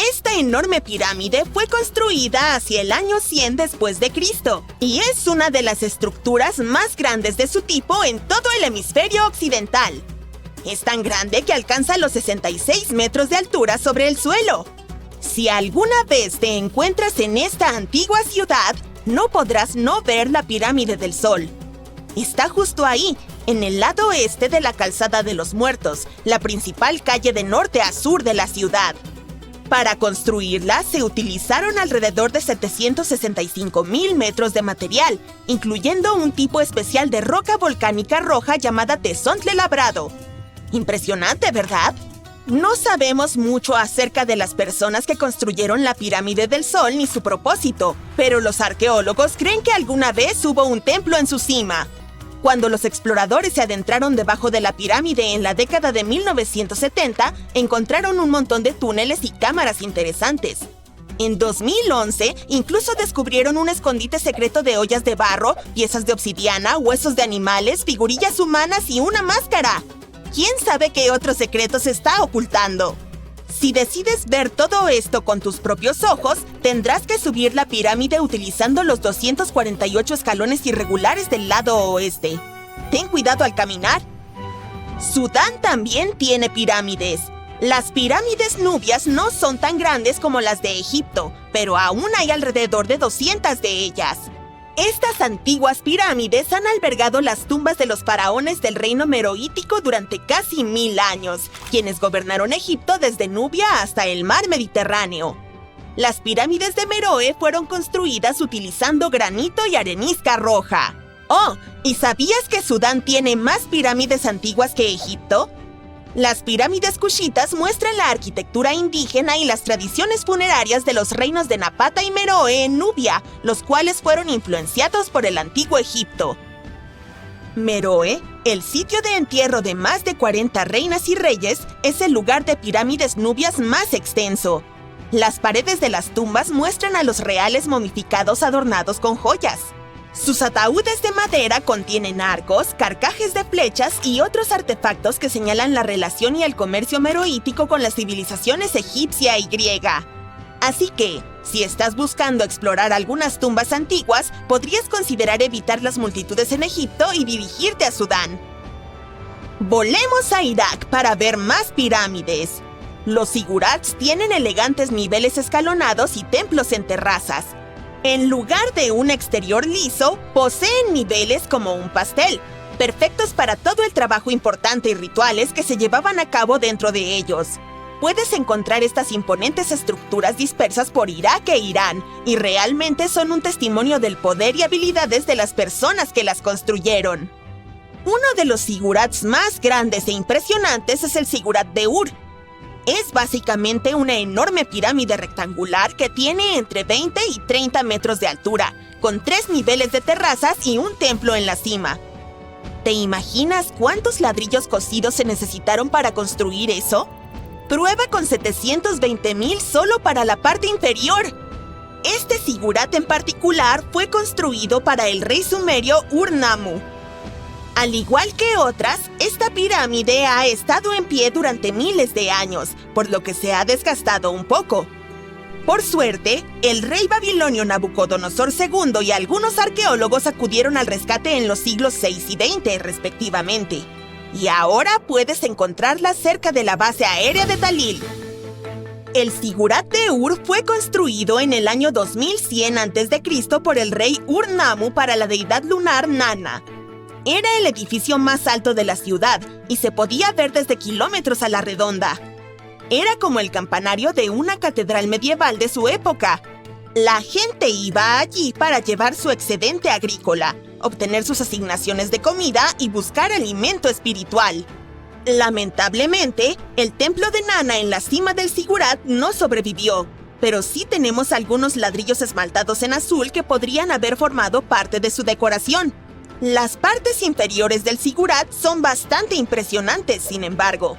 Esta enorme pirámide fue construida hacia el año 100 después de Cristo y es una de las estructuras más grandes de su tipo en todo el hemisferio occidental. Es tan grande que alcanza los 66 metros de altura sobre el suelo. Si alguna vez te encuentras en esta antigua ciudad, no podrás no ver la Pirámide del Sol. Está justo ahí, en el lado oeste de la Calzada de los Muertos, la principal calle de norte a sur de la ciudad. Para construirla, se utilizaron alrededor de 765,000 metros de material, incluyendo un tipo especial de roca volcánica roja llamada tesontle labrado. Impresionante, ¿verdad? No sabemos mucho acerca de las personas que construyeron la Pirámide del Sol ni su propósito, pero los arqueólogos creen que alguna vez hubo un templo en su cima. Cuando los exploradores se adentraron debajo de la pirámide en la década de 1970, encontraron un montón de túneles y cámaras interesantes. En 2011, incluso descubrieron un escondite secreto de ollas de barro, piezas de obsidiana, huesos de animales, figurillas humanas y una máscara. ¿Quién sabe qué otro secreto se está ocultando? Si decides ver todo esto con tus propios ojos, tendrás que subir la pirámide utilizando los 248 escalones irregulares del lado oeste. Ten cuidado al caminar. Sudán también tiene pirámides. Las pirámides nubias no son tan grandes como las de Egipto, pero aún hay alrededor de 200 de ellas. Estas antiguas pirámides han albergado las tumbas de los faraones del reino meroítico durante casi 1000 años, quienes gobernaron Egipto desde Nubia hasta el mar Mediterráneo. Las pirámides de Meroe fueron construidas utilizando granito y arenisca roja. Oh, ¿y sabías que Sudán tiene más pirámides antiguas que Egipto? Las pirámides cushitas muestran la arquitectura indígena y las tradiciones funerarias de los reinos de Napata y Meroe en Nubia, los cuales fueron influenciados por el antiguo Egipto. Meroe, el sitio de entierro de más de 40 reinas y reyes, es el lugar de pirámides nubias más extenso. Las paredes de las tumbas muestran a los reales momificados adornados con joyas. Sus ataúdes de madera contienen arcos, carcajes de flechas y otros artefactos que señalan la relación y el comercio meroítico con las civilizaciones egipcia y griega. Así que, si estás buscando explorar algunas tumbas antiguas, podrías considerar evitar las multitudes en Egipto y dirigirte a Sudán. Volemos a Irak para ver más pirámides. Los zigurats tienen elegantes niveles escalonados y templos en terrazas. En lugar de un exterior liso, poseen niveles como un pastel, perfectos para todo el trabajo importante y rituales que se llevaban a cabo dentro de ellos. Puedes encontrar estas imponentes estructuras dispersas por Irak e Irán, y realmente son un testimonio del poder y habilidades de las personas que las construyeron. Uno de los zigurats más grandes e impresionantes es el zigurat de Ur. Es básicamente una enorme pirámide rectangular que tiene entre 20 y 30 metros de altura, con 3 niveles de terrazas y un templo en la cima. ¿Te imaginas cuántos ladrillos cocidos se necesitaron para construir eso? Prueba con 720,000 solo para la parte inferior. Este zigurat en particular fue construido para el rey sumerio Ur-Nammu. Al igual que otras, esta pirámide ha estado en pie durante miles de años, por lo que se ha desgastado un poco. Por suerte, el rey babilonio Nabucodonosor II y algunos arqueólogos acudieron al rescate en los siglos VI y XX, respectivamente. Y ahora puedes encontrarla cerca de la base aérea de Talil. El zigurat de Ur fue construido en el año 2100 a.C. por el rey Ur-Nammu para la deidad lunar Nana. Era el edificio más alto de la ciudad y se podía ver desde kilómetros a la redonda. Era como el campanario de una catedral medieval de su época. La gente iba allí para llevar su excedente agrícola, obtener sus asignaciones de comida y buscar alimento espiritual. Lamentablemente, el templo de Nana en la cima del Zigurat no sobrevivió, pero sí tenemos algunos ladrillos esmaltados en azul que podrían haber formado parte de su decoración. Las partes inferiores del Zigurat son bastante impresionantes, sin embargo.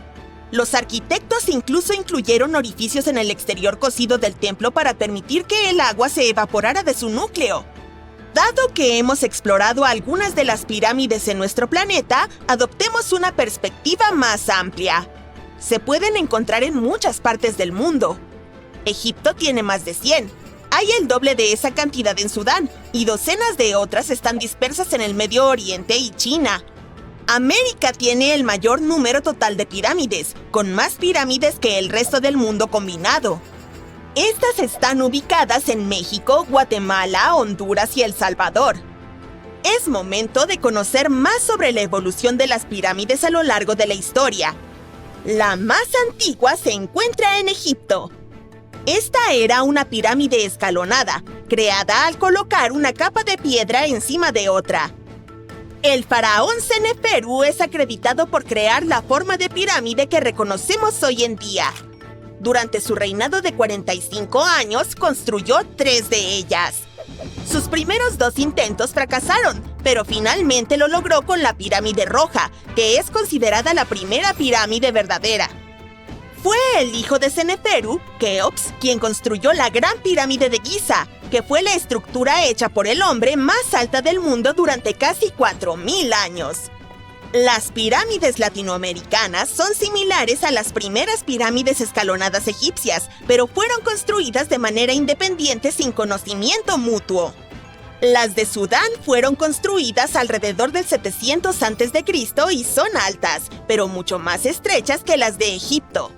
Los arquitectos incluso incluyeron orificios en el exterior cosido del templo para permitir que el agua se evaporara de su núcleo. Dado que hemos explorado algunas de las pirámides en nuestro planeta, adoptemos una perspectiva más amplia. Se pueden encontrar en muchas partes del mundo. Egipto tiene más de 100. Hay el doble de esa cantidad en Sudán, y docenas de otras están dispersas en el Medio Oriente y China. América tiene el mayor número total de pirámides, con más pirámides que el resto del mundo combinado. Estas están ubicadas en México, Guatemala, Honduras y El Salvador. Es momento de conocer más sobre la evolución de las pirámides a lo largo de la historia. La más antigua se encuentra en Egipto. Esta era una pirámide escalonada, creada al colocar una capa de piedra encima de otra. El faraón Seneferu es acreditado por crear la forma de pirámide que reconocemos hoy en día. Durante su reinado de 45 años, construyó 3 de ellas. Sus primeros 2 intentos fracasaron, pero finalmente lo logró con la pirámide roja, que es considerada la primera pirámide verdadera. Fue el hijo de Seneferu, Keops, quien construyó la Gran Pirámide de Giza, que fue la estructura hecha por el hombre más alta del mundo durante casi 4.000 años. Las pirámides latinoamericanas son similares a las primeras pirámides escalonadas egipcias, pero fueron construidas de manera independiente sin conocimiento mutuo. Las de Sudán fueron construidas alrededor del 700 a.C. y son altas, pero mucho más estrechas que las de Egipto.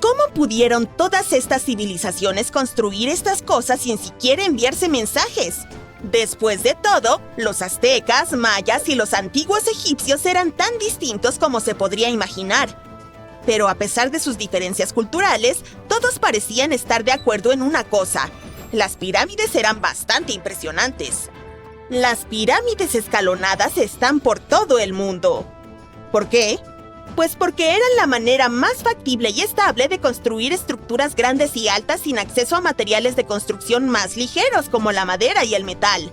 ¿Cómo pudieron todas estas civilizaciones construir estas cosas sin siquiera enviarse mensajes? Después de todo, los aztecas, mayas y los antiguos egipcios eran tan distintos como se podría imaginar. Pero a pesar de sus diferencias culturales, todos parecían estar de acuerdo en una cosa: las pirámides eran bastante impresionantes. Las pirámides escalonadas están por todo el mundo. ¿Por qué? Pues porque eran la manera más factible y estable de construir estructuras grandes y altas sin acceso a materiales de construcción más ligeros como la madera y el metal.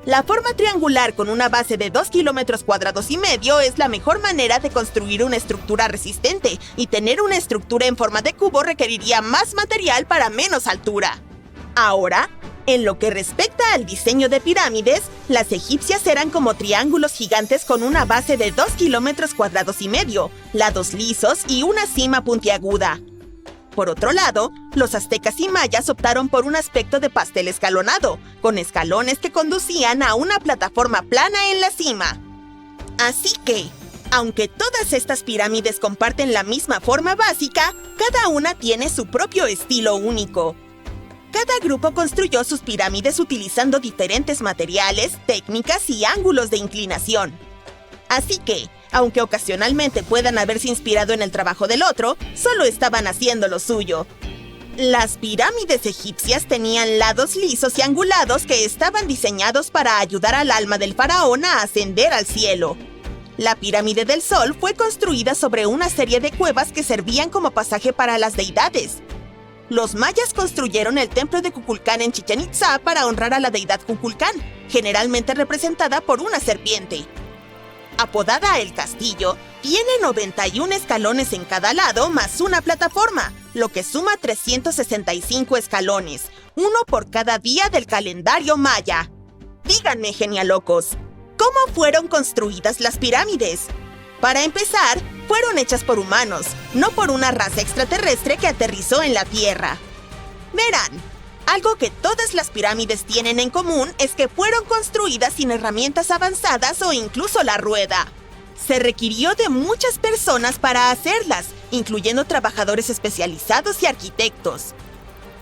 La forma triangular con una base de 2,5 kilómetros cuadrados es la mejor manera de construir una estructura resistente, y tener una estructura en forma de cubo requeriría más material para menos altura. Ahora, en lo que respecta al diseño de pirámides, las egipcias eran como triángulos gigantes con una base de 2,5 kilómetros cuadrados, lados lisos y una cima puntiaguda. Por otro lado, los aztecas y mayas optaron por un aspecto de pastel escalonado, con escalones que conducían a una plataforma plana en la cima. Así que, aunque todas estas pirámides comparten la misma forma básica, cada una tiene su propio estilo único. Cada grupo construyó sus pirámides utilizando diferentes materiales, técnicas y ángulos de inclinación. Así que, aunque ocasionalmente puedan haberse inspirado en el trabajo del otro, solo estaban haciendo lo suyo. Las pirámides egipcias tenían lados lisos y angulados que estaban diseñados para ayudar al alma del faraón a ascender al cielo. La pirámide del Sol fue construida sobre una serie de cuevas que servían como pasaje para las deidades. Los mayas construyeron el templo de Kukulcán en Chichén Itzá para honrar a la deidad Kukulcán, generalmente representada por una serpiente. Apodada El Castillo, tiene 91 escalones en cada lado más una plataforma, lo que suma 365 escalones, uno por cada día del calendario maya. Díganme, genialocos, ¿cómo fueron construidas las pirámides? Para empezar, fueron hechas por humanos, no por una raza extraterrestre que aterrizó en la Tierra. Verán, algo que todas las pirámides tienen en común es que fueron construidas sin herramientas avanzadas o incluso la rueda. Se requirió de muchas personas para hacerlas, incluyendo trabajadores especializados y arquitectos.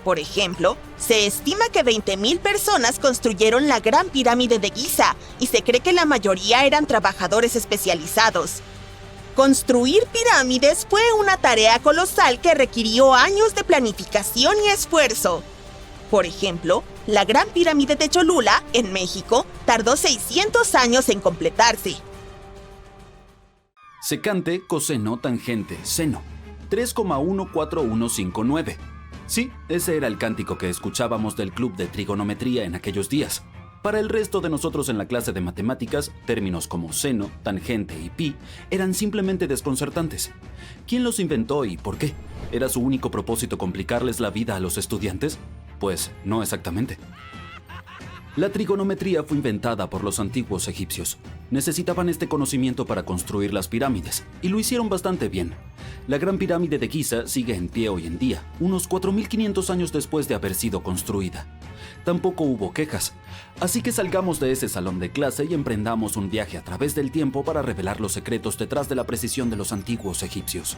Por ejemplo, se estima que 20.000 personas construyeron la Gran Pirámide de Giza y se cree que la mayoría eran trabajadores especializados. Construir pirámides fue una tarea colosal que requirió años de planificación y esfuerzo. Por ejemplo, la Gran Pirámide de Cholula, en México, tardó 600 años en completarse. Secante, coseno, tangente, seno. 3,14159. Sí, ese era el cántico que escuchábamos del club de trigonometría en aquellos días. Para el resto de nosotros en la clase de matemáticas, términos como seno, tangente y pi eran simplemente desconcertantes. ¿Quién los inventó y por qué? ¿Era su único propósito complicarles la vida a los estudiantes? Pues no exactamente. La trigonometría fue inventada por los antiguos egipcios. Necesitaban este conocimiento para construir las pirámides, y lo hicieron bastante bien. La Gran Pirámide de Giza sigue en pie hoy en día, unos 4.500 años después de haber sido construida. Tampoco hubo quejas, así que salgamos de ese salón de clase y emprendamos un viaje a través del tiempo para revelar los secretos detrás de la precisión de los antiguos egipcios.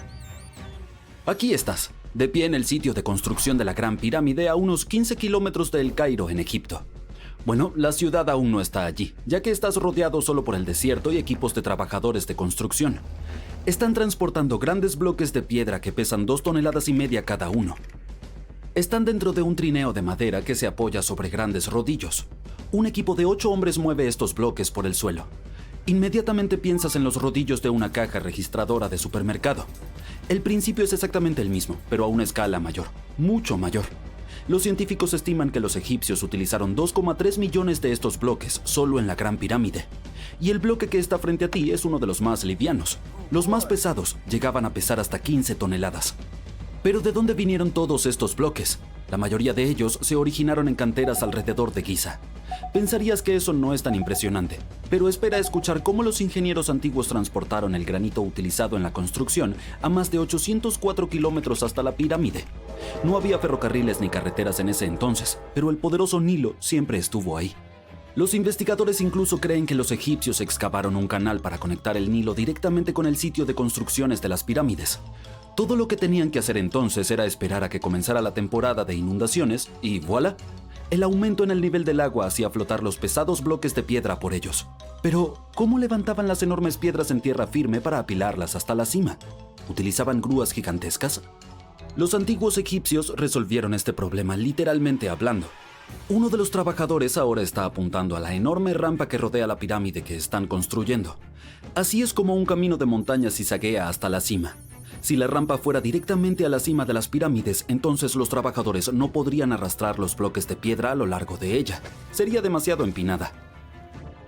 Aquí estás, de pie en el sitio de construcción de la Gran Pirámide a unos 15 kilómetros de El Cairo, en Egipto. Bueno, la ciudad aún no está allí, ya que estás rodeado solo por el desierto y equipos de trabajadores de construcción. Están transportando grandes bloques de piedra que pesan 2,5 toneladas cada uno. Están dentro de un trineo de madera que se apoya sobre grandes rodillos. Un equipo de 8 hombres mueve estos bloques por el suelo. Inmediatamente piensas en los rodillos de una caja registradora de supermercado. El principio es exactamente el mismo, pero a una escala mayor, mucho mayor. Los científicos estiman que los egipcios utilizaron 2,3 millones de estos bloques solo en la Gran Pirámide. Y el bloque que está frente a ti es uno de los más livianos. Los más pesados llegaban a pesar hasta 15 toneladas. Pero ¿de dónde vinieron todos estos bloques? La mayoría de ellos se originaron en canteras alrededor de Giza. Pensarías que eso no es tan impresionante, pero espera a escuchar cómo los ingenieros antiguos transportaron el granito utilizado en la construcción a más de 804 kilómetros hasta la pirámide. No había ferrocarriles ni carreteras en ese entonces, pero el poderoso Nilo siempre estuvo ahí. Los investigadores incluso creen que los egipcios excavaron un canal para conectar el Nilo directamente con el sitio de construcciones de las pirámides. Todo lo que tenían que hacer entonces era esperar a que comenzara la temporada de inundaciones y ¡voilà! El aumento en el nivel del agua hacía flotar los pesados bloques de piedra por ellos. Pero, ¿cómo levantaban las enormes piedras en tierra firme para apilarlas hasta la cima? ¿Utilizaban grúas gigantescas? Los antiguos egipcios resolvieron este problema literalmente hablando. Uno de los trabajadores ahora está apuntando a la enorme rampa que rodea la pirámide que están construyendo. Así es como un camino de montaña zigzaguea hasta la cima. Si la rampa fuera directamente a la cima de las pirámides, entonces los trabajadores no podrían arrastrar los bloques de piedra a lo largo de ella. Sería demasiado empinada.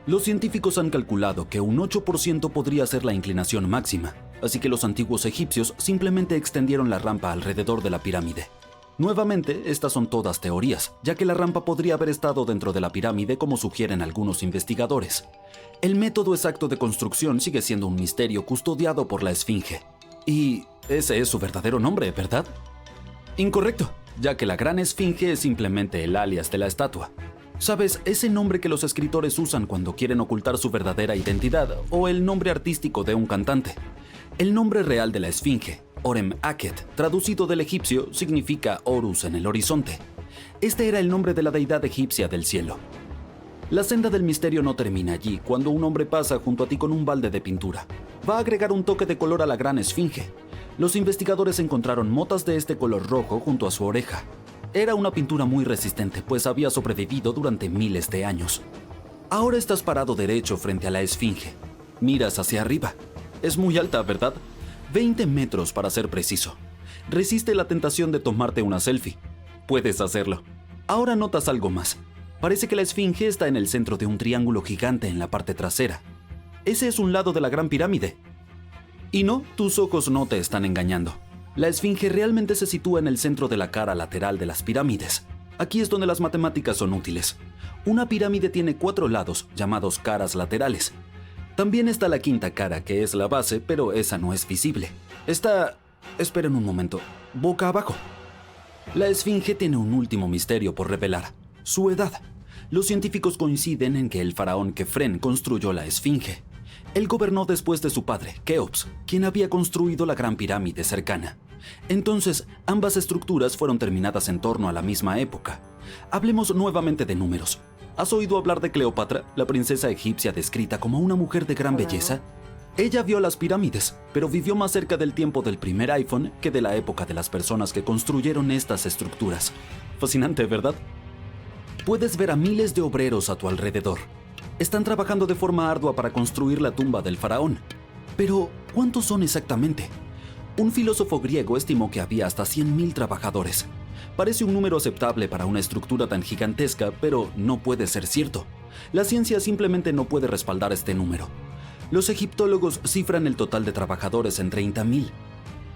Los científicos han calculado que un 8% podría ser la inclinación máxima, así que los antiguos egipcios simplemente extendieron la rampa alrededor de la pirámide. Nuevamente, estas son todas teorías, ya que la rampa podría haber estado dentro de la pirámide como sugieren algunos investigadores. El método exacto de construcción sigue siendo un misterio custodiado por la Esfinge. Y ese es su verdadero nombre, ¿verdad? Incorrecto, ya que la Gran Esfinge es simplemente el alias de la estatua. ¿Sabes? Ese nombre que los escritores usan cuando quieren ocultar su verdadera identidad o el nombre artístico de un cantante. El nombre real de la Esfinge, Orem Akhet, traducido del egipcio, significa Horus en el horizonte. Este era el nombre de la deidad egipcia del cielo. La senda del misterio no termina allí cuando un hombre pasa junto a ti con un balde de pintura. Va a agregar un toque de color a la Gran Esfinge. Los investigadores encontraron motas de este color rojo junto a su oreja. Era una pintura muy resistente, pues había sobrevivido durante miles de años. Ahora estás parado derecho frente a la Esfinge. Miras hacia arriba. Es muy alta, ¿verdad? 20 metros para ser preciso. Resiste la tentación de tomarte una selfie. Puedes hacerlo. Ahora notas algo más. Parece que la Esfinge está en el centro de un triángulo gigante en la parte trasera. Ese es un lado de la Gran Pirámide. Y no, tus ojos no te están engañando. La Esfinge realmente se sitúa en el centro de la cara lateral de las pirámides. Aquí es donde las matemáticas son útiles. Una pirámide tiene 4 lados, llamados caras laterales. También está la quinta cara, que es la base, pero esa no es visible. Está... esperen un momento. Boca abajo. La Esfinge tiene un último misterio por revelar. Su edad. Los científicos coinciden en que el faraón Kefren construyó la Esfinge. Él gobernó después de su padre, Keops, quien había construido la Gran Pirámide cercana. Entonces, ambas estructuras fueron terminadas en torno a la misma época. Hablemos nuevamente de números. ¿Has oído hablar de Cleopatra, la princesa egipcia descrita como una mujer de gran belleza? Ella vio las pirámides, pero vivió más cerca del tiempo del primer iPhone que de la época de las personas que construyeron estas estructuras. Fascinante, ¿verdad? Puedes ver a miles de obreros a tu alrededor. Están trabajando de forma ardua para construir la tumba del faraón. Pero, ¿cuántos son exactamente? Un filósofo griego estimó que había hasta 100.000 trabajadores. Parece un número aceptable para una estructura tan gigantesca, pero no puede ser cierto. La ciencia simplemente no puede respaldar este número. Los egiptólogos cifran el total de trabajadores en 30.000.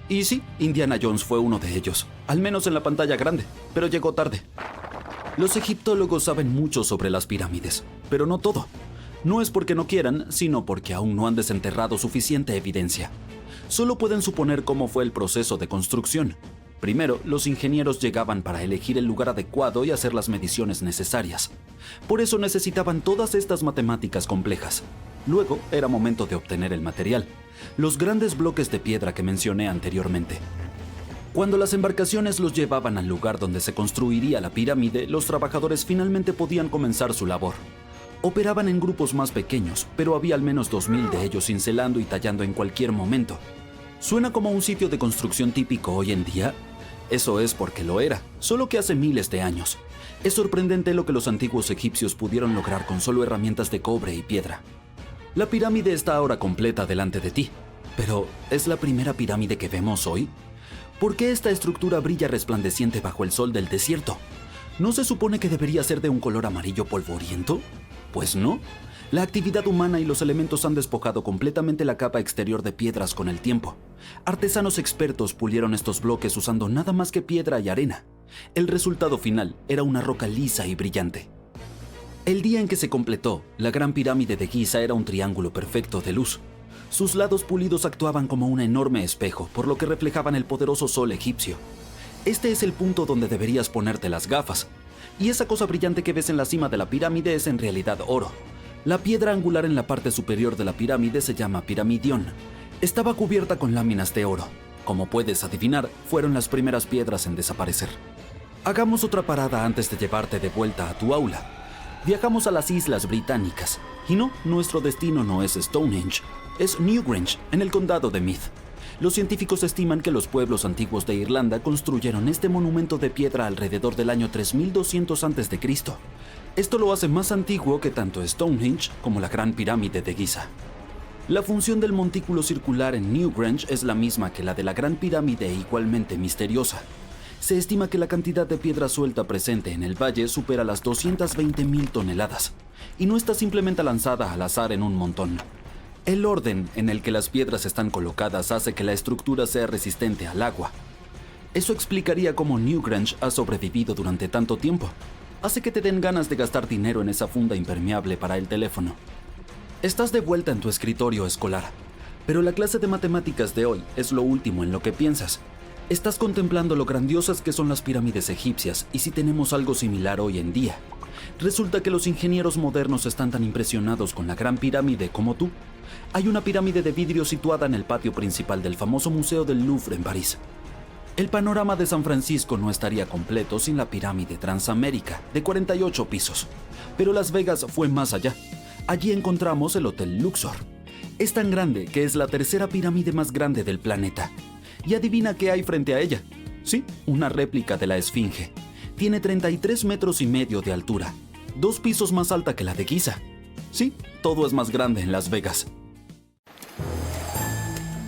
Y sí, Indiana Jones fue uno de ellos, al menos en la pantalla grande, pero llegó tarde. Los egiptólogos saben mucho sobre las pirámides, pero no todo. No es porque no quieran, sino porque aún no han desenterrado suficiente evidencia. Solo pueden suponer cómo fue el proceso de construcción. Primero, los ingenieros llegaban para elegir el lugar adecuado y hacer las mediciones necesarias. Por eso necesitaban todas estas matemáticas complejas. Luego, era momento de obtener el material, los grandes bloques de piedra que mencioné anteriormente. Cuando las embarcaciones los llevaban al lugar donde se construiría la pirámide, los trabajadores finalmente podían comenzar su labor. Operaban en grupos más pequeños, pero había al menos 2.000 de ellos cincelando y tallando en cualquier momento. ¿Suena como un sitio de construcción típico hoy en día? Eso es porque lo era, solo que hace miles de años. Es sorprendente lo que los antiguos egipcios pudieron lograr con solo herramientas de cobre y piedra. La pirámide está ahora completa delante de ti, pero ¿es la primera pirámide que vemos hoy? ¿Por qué esta estructura brilla resplandeciente bajo el sol del desierto? ¿No se supone que debería ser de un color amarillo polvoriento? Pues no. La actividad humana y los elementos han despojado completamente la capa exterior de piedras con el tiempo. Artesanos expertos pulieron estos bloques usando nada más que piedra y arena. El resultado final era una roca lisa y brillante. El día en que se completó, la Gran Pirámide de Giza era un triángulo perfecto de luz. Sus lados pulidos actuaban como un enorme espejo, por lo que reflejaban el poderoso sol egipcio. Este es el punto donde deberías ponerte las gafas. Y esa cosa brillante que ves en la cima de la pirámide es en realidad oro. La piedra angular en la parte superior de la pirámide se llama piramidión. Estaba cubierta con láminas de oro. Como puedes adivinar, fueron las primeras piedras en desaparecer. Hagamos otra parada antes de llevarte de vuelta a tu aula. Viajamos a las Islas Británicas. Y no, nuestro destino no es Stonehenge, es Newgrange, en el condado de Meath. Los científicos estiman que los pueblos antiguos de Irlanda construyeron este monumento de piedra alrededor del año 3200 a.C. Esto lo hace más antiguo que tanto Stonehenge como la Gran Pirámide de Giza. La función del montículo circular en Newgrange es la misma que la de la Gran Pirámide e igualmente misteriosa. Se estima que la cantidad de piedra suelta presente en el valle supera las 220.000 toneladas, y no está simplemente lanzada al azar en un montón. El orden en el que las piedras están colocadas hace que la estructura sea resistente al agua. Eso explicaría cómo Newgrange ha sobrevivido durante tanto tiempo. Hace que te den ganas de gastar dinero en esa funda impermeable para el teléfono. Estás de vuelta en tu escritorio escolar, pero la clase de matemáticas de hoy es lo último en lo que piensas. Estás contemplando lo grandiosas que son las pirámides egipcias y si tenemos algo similar hoy en día. Resulta que los ingenieros modernos están tan impresionados con la Gran Pirámide como tú. Hay una pirámide de vidrio situada en el patio principal del famoso Museo del Louvre en París. El panorama de San Francisco no estaría completo sin la pirámide Transamérica, de 48 pisos. Pero Las Vegas fue más allá. Allí encontramos el Hotel Luxor. Es tan grande que es la tercera pirámide más grande del planeta. Y adivina qué hay frente a ella. Sí, una réplica de la Esfinge. Tiene 33 metros y medio de altura, 2 pisos más alta que la de Giza. Sí, todo es más grande en Las Vegas.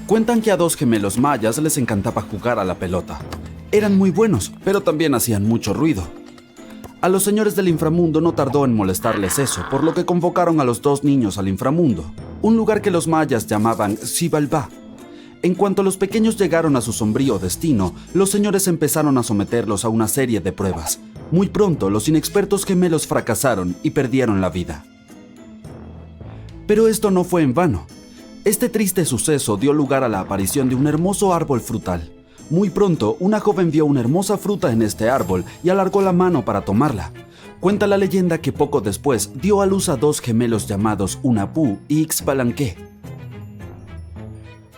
Cuentan que a 2 gemelos mayas les encantaba jugar a la pelota. Eran muy buenos, pero también hacían mucho ruido. A los señores del inframundo no tardó en molestarles eso, por lo que convocaron a los 2 niños al inframundo, un lugar que los mayas llamaban Xibalbá. En cuanto los pequeños llegaron a su sombrío destino, los señores empezaron a someterlos a una serie de pruebas. Muy pronto, los inexpertos gemelos fracasaron y perdieron la vida. Pero esto no fue en vano. Este triste suceso dio lugar a la aparición de un hermoso árbol frutal. Muy pronto, una joven vio una hermosa fruta en este árbol y alargó la mano para tomarla. Cuenta la leyenda que poco después dio a luz a 2 gemelos llamados Hunahpu y Ixbalanque.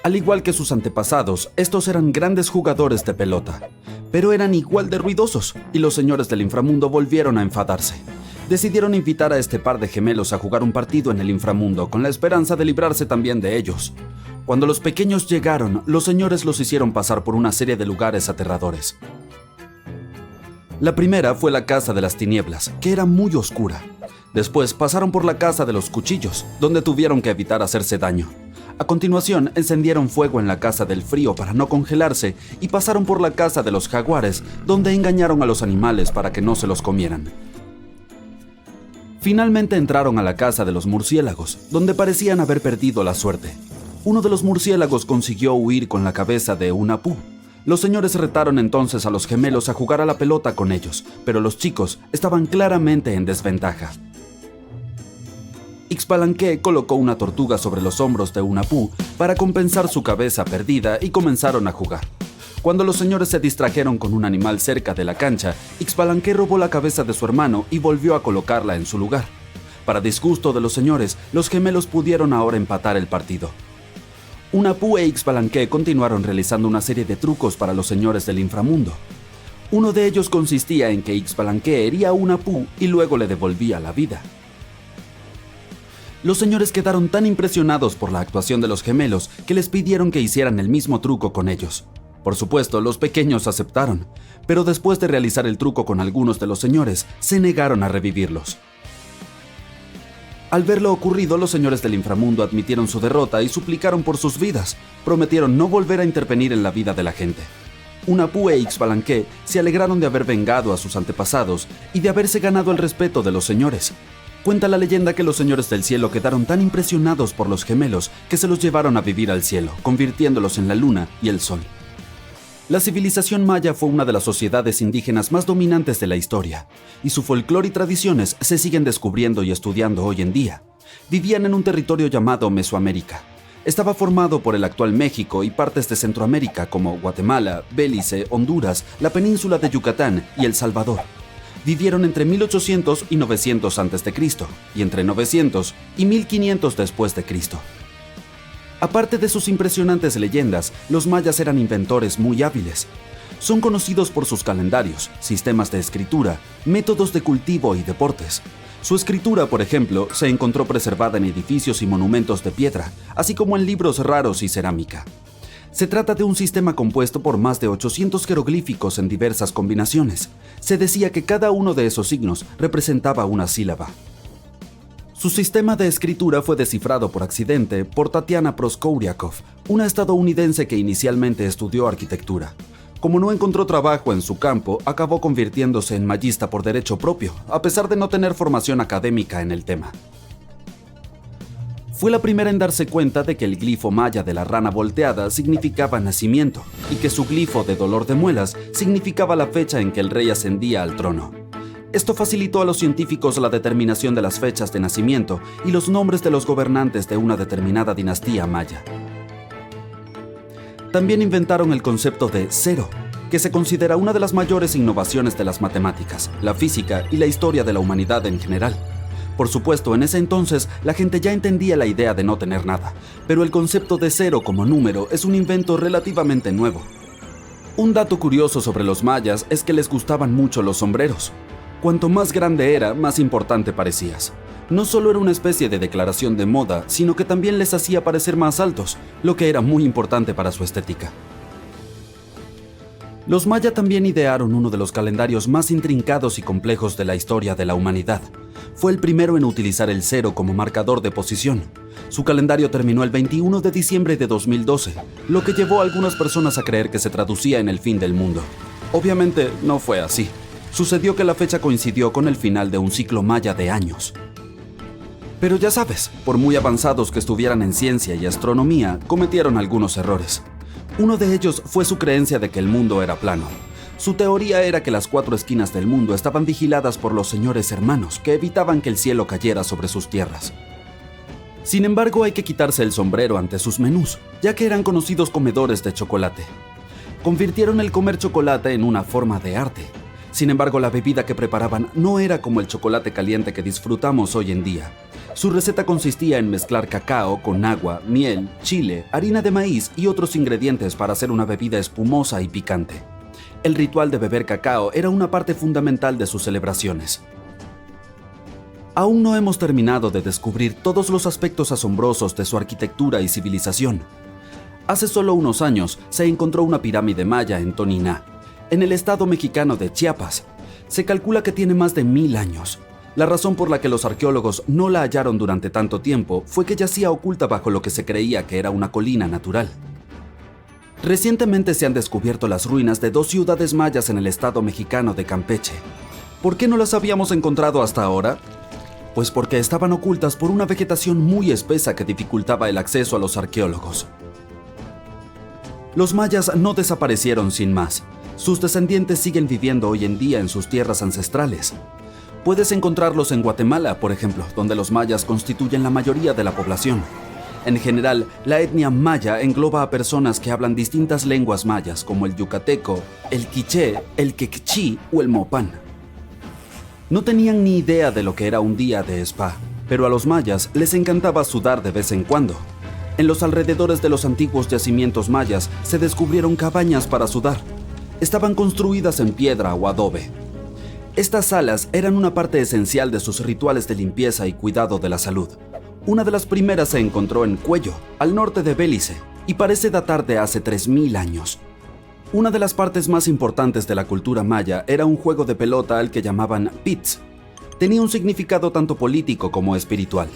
Al igual que sus antepasados, estos eran grandes jugadores de pelota, pero eran igual de ruidosos, y los señores del inframundo volvieron a enfadarse. Decidieron invitar a este par de gemelos a jugar un partido en el inframundo con la esperanza de librarse también de ellos. Cuando los pequeños llegaron, los señores los hicieron pasar por una serie de lugares aterradores. La primera fue la Casa de las Tinieblas, que era muy oscura. Después pasaron por la Casa de los Cuchillos, donde tuvieron que evitar hacerse daño. A continuación, encendieron fuego en la Casa del Frío para no congelarse y pasaron por la Casa de los Jaguares, donde engañaron a los animales para que no se los comieran. Finalmente entraron a la Casa de los Murciélagos, donde parecían haber perdido la suerte. Uno de los murciélagos consiguió huir con la cabeza de un apú. Los señores retaron entonces a los gemelos a jugar a la pelota con ellos, pero los chicos estaban claramente en desventaja. Ixbalanque colocó una tortuga sobre los hombros de un apú para compensar su cabeza perdida y comenzaron a jugar. Cuando los señores se distrajeron con un animal cerca de la cancha, Ixbalanque robó la cabeza de su hermano y volvió a colocarla en su lugar. Para disgusto de los señores, los gemelos pudieron ahora empatar el partido. Un apú e Ixbalanque continuaron realizando una serie de trucos para los señores del inframundo. Uno de ellos consistía en que Ixbalanque hería a un apú y luego le devolvía la vida. Los señores quedaron tan impresionados por la actuación de los gemelos que les pidieron que hicieran el mismo truco con ellos. Por supuesto, los pequeños aceptaron, pero después de realizar el truco con algunos de los señores, se negaron a revivirlos. Al ver lo ocurrido, los señores del inframundo admitieron su derrota y suplicaron por sus vidas. Prometieron no volver a intervenir en la vida de la gente. Un apú e Ixbalanque se alegraron de haber vengado a sus antepasados y de haberse ganado el respeto de los señores. Cuenta la leyenda que los señores del cielo quedaron tan impresionados por los gemelos que se los llevaron a vivir al cielo, convirtiéndolos en la luna y el sol. La civilización maya fue una de las sociedades indígenas más dominantes de la historia, y su folclore y tradiciones se siguen descubriendo y estudiando hoy en día. Vivían en un territorio llamado Mesoamérica. Estaba formado por el actual México y partes de Centroamérica como Guatemala, Belice, Honduras, la península de Yucatán y El Salvador. Vivieron entre 1800 y 900 a.C. y entre 900 y 1500 después de Cristo. Aparte de sus impresionantes leyendas, los mayas eran inventores muy hábiles. Son conocidos por sus calendarios, sistemas de escritura, métodos de cultivo y deportes. Su escritura, por ejemplo, se encontró preservada en edificios y monumentos de piedra, así como en libros raros y cerámica. Se trata de un sistema compuesto por más de 800 jeroglíficos en diversas combinaciones. Se decía que cada uno de esos signos representaba una sílaba. Su sistema de escritura fue descifrado por accidente por Tatiana Proskouriakov, una estadounidense que inicialmente estudió arquitectura. Como no encontró trabajo en su campo, acabó convirtiéndose en mayista por derecho propio, a pesar de no tener formación académica en el tema. Fue la primera en darse cuenta de que el glifo maya de la rana volteada significaba nacimiento y que su glifo de dolor de muelas significaba la fecha en que el rey ascendía al trono. Esto facilitó a los científicos la determinación de las fechas de nacimiento y los nombres de los gobernantes de una determinada dinastía maya. También inventaron el concepto de cero, que se considera una de las mayores innovaciones de las matemáticas, la física y la historia de la humanidad en general. Por supuesto, en ese entonces la gente ya entendía la idea de no tener nada, pero el concepto de cero como número es un invento relativamente nuevo. Un dato curioso sobre los mayas es que les gustaban mucho los sombreros. Cuanto más grande era, más importante parecías. No solo era una especie de declaración de moda, sino que también les hacía parecer más altos, lo que era muy importante para su estética. Los maya también idearon uno de los calendarios más intrincados y complejos de la historia de la humanidad. Fue el primero en utilizar el cero como marcador de posición. Su calendario terminó el 21 de diciembre de 2012, lo que llevó a algunas personas a creer que se traducía en el fin del mundo. Obviamente no fue así. Sucedió que la fecha coincidió con el final de un ciclo maya de años. Pero ya sabes, por muy avanzados que estuvieran en ciencia y astronomía, cometieron algunos errores. Uno de ellos fue su creencia de que el mundo era plano. Su teoría era que las 4 esquinas del mundo estaban vigiladas por los señores hermanos que evitaban que el cielo cayera sobre sus tierras. Sin embargo, hay que quitarse el sombrero ante sus menús, ya que eran conocidos comedores de chocolate. Convirtieron el comer chocolate en una forma de arte. Sin embargo, la bebida que preparaban no era como el chocolate caliente que disfrutamos hoy en día. Su receta consistía en mezclar cacao con agua, miel, chile, harina de maíz y otros ingredientes para hacer una bebida espumosa y picante. El ritual de beber cacao era una parte fundamental de sus celebraciones. Aún no hemos terminado de descubrir todos los aspectos asombrosos de su arquitectura y civilización. Hace solo unos años se encontró una pirámide maya en Toniná, en el estado mexicano de Chiapas. Se calcula que tiene más de 1000 años. La razón por la que los arqueólogos no la hallaron durante tanto tiempo fue que yacía oculta bajo lo que se creía que era una colina natural. Recientemente se han descubierto las ruinas de 2 ciudades mayas en el estado mexicano de Campeche. ¿Por qué no las habíamos encontrado hasta ahora? Pues porque estaban ocultas por una vegetación muy espesa que dificultaba el acceso a los arqueólogos. Los mayas no desaparecieron sin más. Sus descendientes siguen viviendo hoy en día en sus tierras ancestrales. Puedes encontrarlos en Guatemala, por ejemplo, donde los mayas constituyen la mayoría de la población. En general, la etnia maya engloba a personas que hablan distintas lenguas mayas, como el yucateco, el quiché, el quechí o el mopán. No tenían ni idea de lo que era un día de spa, pero a los mayas les encantaba sudar de vez en cuando. En los alrededores de los antiguos yacimientos mayas se descubrieron cabañas para sudar. Estaban construidas en piedra o adobe. Estas salas eran una parte esencial de sus rituales de limpieza y cuidado de la salud. Una de las primeras se encontró en Cuello, al norte de Belice, y parece datar de hace 3000 años. Una de las partes más importantes de la cultura maya era un juego de pelota al que llamaban pits. Tenía un significado tanto político como espiritual.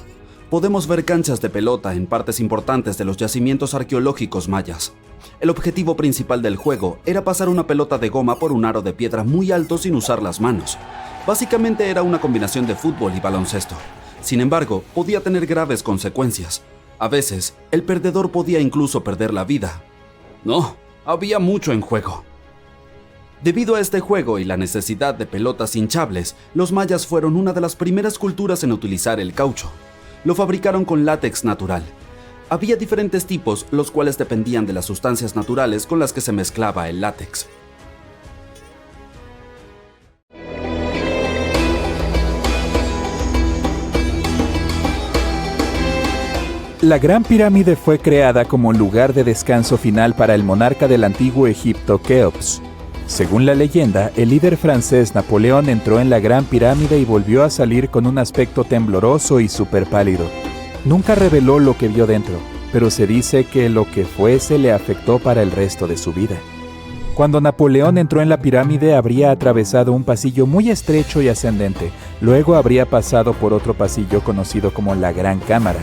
Podemos ver canchas de pelota en partes importantes de los yacimientos arqueológicos mayas. El objetivo principal del juego era pasar una pelota de goma por un aro de piedra muy alto sin usar las manos. Básicamente era una combinación de fútbol y baloncesto. Sin embargo, podía tener graves consecuencias. A veces, el perdedor podía incluso perder la vida. No, había mucho en juego. Debido a este juego y la necesidad de pelotas hinchables, los mayas fueron una de las primeras culturas en utilizar el caucho. Lo fabricaron con látex natural. Había diferentes tipos, los cuales dependían de las sustancias naturales con las que se mezclaba el látex. La Gran Pirámide fue creada como lugar de descanso final para el monarca del antiguo Egipto, Keops. Según la leyenda, el líder francés Napoleón entró en la Gran Pirámide y volvió a salir con un aspecto tembloroso y súper pálido. Nunca reveló lo que vio dentro, pero se dice que lo que fuese le afectó para el resto de su vida. Cuando Napoleón entró en la pirámide habría atravesado un pasillo muy estrecho y ascendente, luego habría pasado por otro pasillo conocido como la Gran Cámara.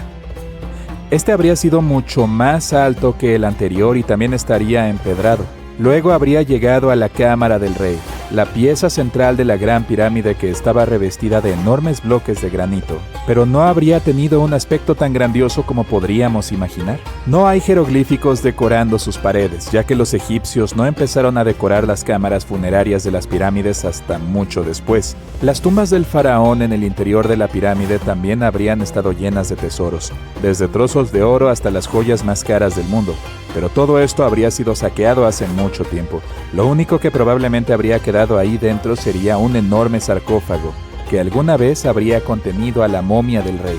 Este habría sido mucho más alto que el anterior y también estaría empedrado. Luego habría llegado a la Cámara del Rey, la pieza central de la Gran Pirámide que estaba revestida de enormes bloques de granito, pero no habría tenido un aspecto tan grandioso como podríamos imaginar. No hay jeroglíficos decorando sus paredes, ya que los egipcios no empezaron a decorar las cámaras funerarias de las pirámides hasta mucho después. Las tumbas del faraón en el interior de la pirámide también habrían estado llenas de tesoros, desde trozos de oro hasta las joyas más caras del mundo. Pero todo esto habría sido saqueado hace mucho tiempo. Lo único que probablemente habría quedado ahí dentro sería un enorme sarcófago, que alguna vez habría contenido a la momia del rey.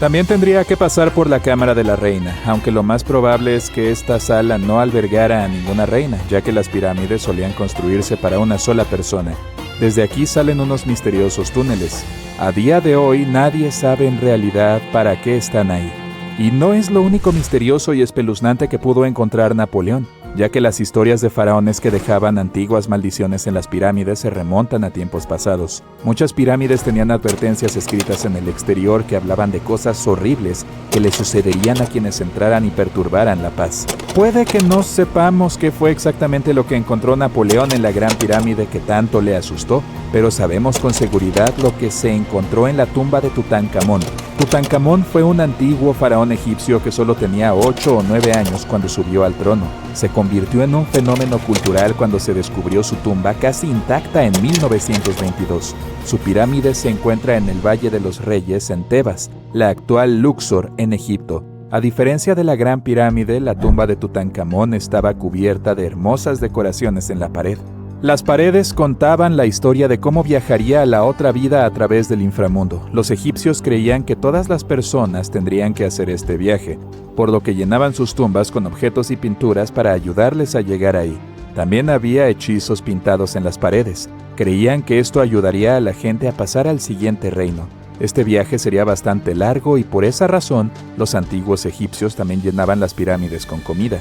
También tendría que pasar por la cámara de la reina, aunque lo más probable es que esta sala no albergara a ninguna reina, ya que las pirámides solían construirse para una sola persona. Desde aquí salen unos misteriosos túneles. A día de hoy nadie sabe en realidad para qué están ahí. Y no es lo único misterioso y espeluznante que pudo encontrar Napoleón, ya que las historias de faraones que dejaban antiguas maldiciones en las pirámides se remontan a tiempos pasados. Muchas pirámides tenían advertencias escritas en el exterior que hablaban de cosas horribles que le sucederían a quienes entraran y perturbaran la paz. Puede que no sepamos qué fue exactamente lo que encontró Napoleón en la Gran Pirámide que tanto le asustó, pero sabemos con seguridad lo que se encontró en la tumba de Tutankamón. Tutankamón fue un antiguo faraón egipcio que solo tenía 8 o 9 años cuando subió al trono. Se convirtió en un fenómeno cultural cuando se descubrió su tumba casi intacta en 1922. Su pirámide se encuentra en el Valle de los Reyes en Tebas, la actual Luxor en Egipto. A diferencia de la Gran Pirámide, la tumba de Tutankamón estaba cubierta de hermosas decoraciones en la pared. Las paredes contaban la historia de cómo viajaría a la otra vida a través del inframundo. Los egipcios creían que todas las personas tendrían que hacer este viaje, por lo que llenaban sus tumbas con objetos y pinturas para ayudarles a llegar ahí. También había hechizos pintados en las paredes. Creían que esto ayudaría a la gente a pasar al siguiente reino. Este viaje sería bastante largo y por esa razón, los antiguos egipcios también llenaban las pirámides con comida.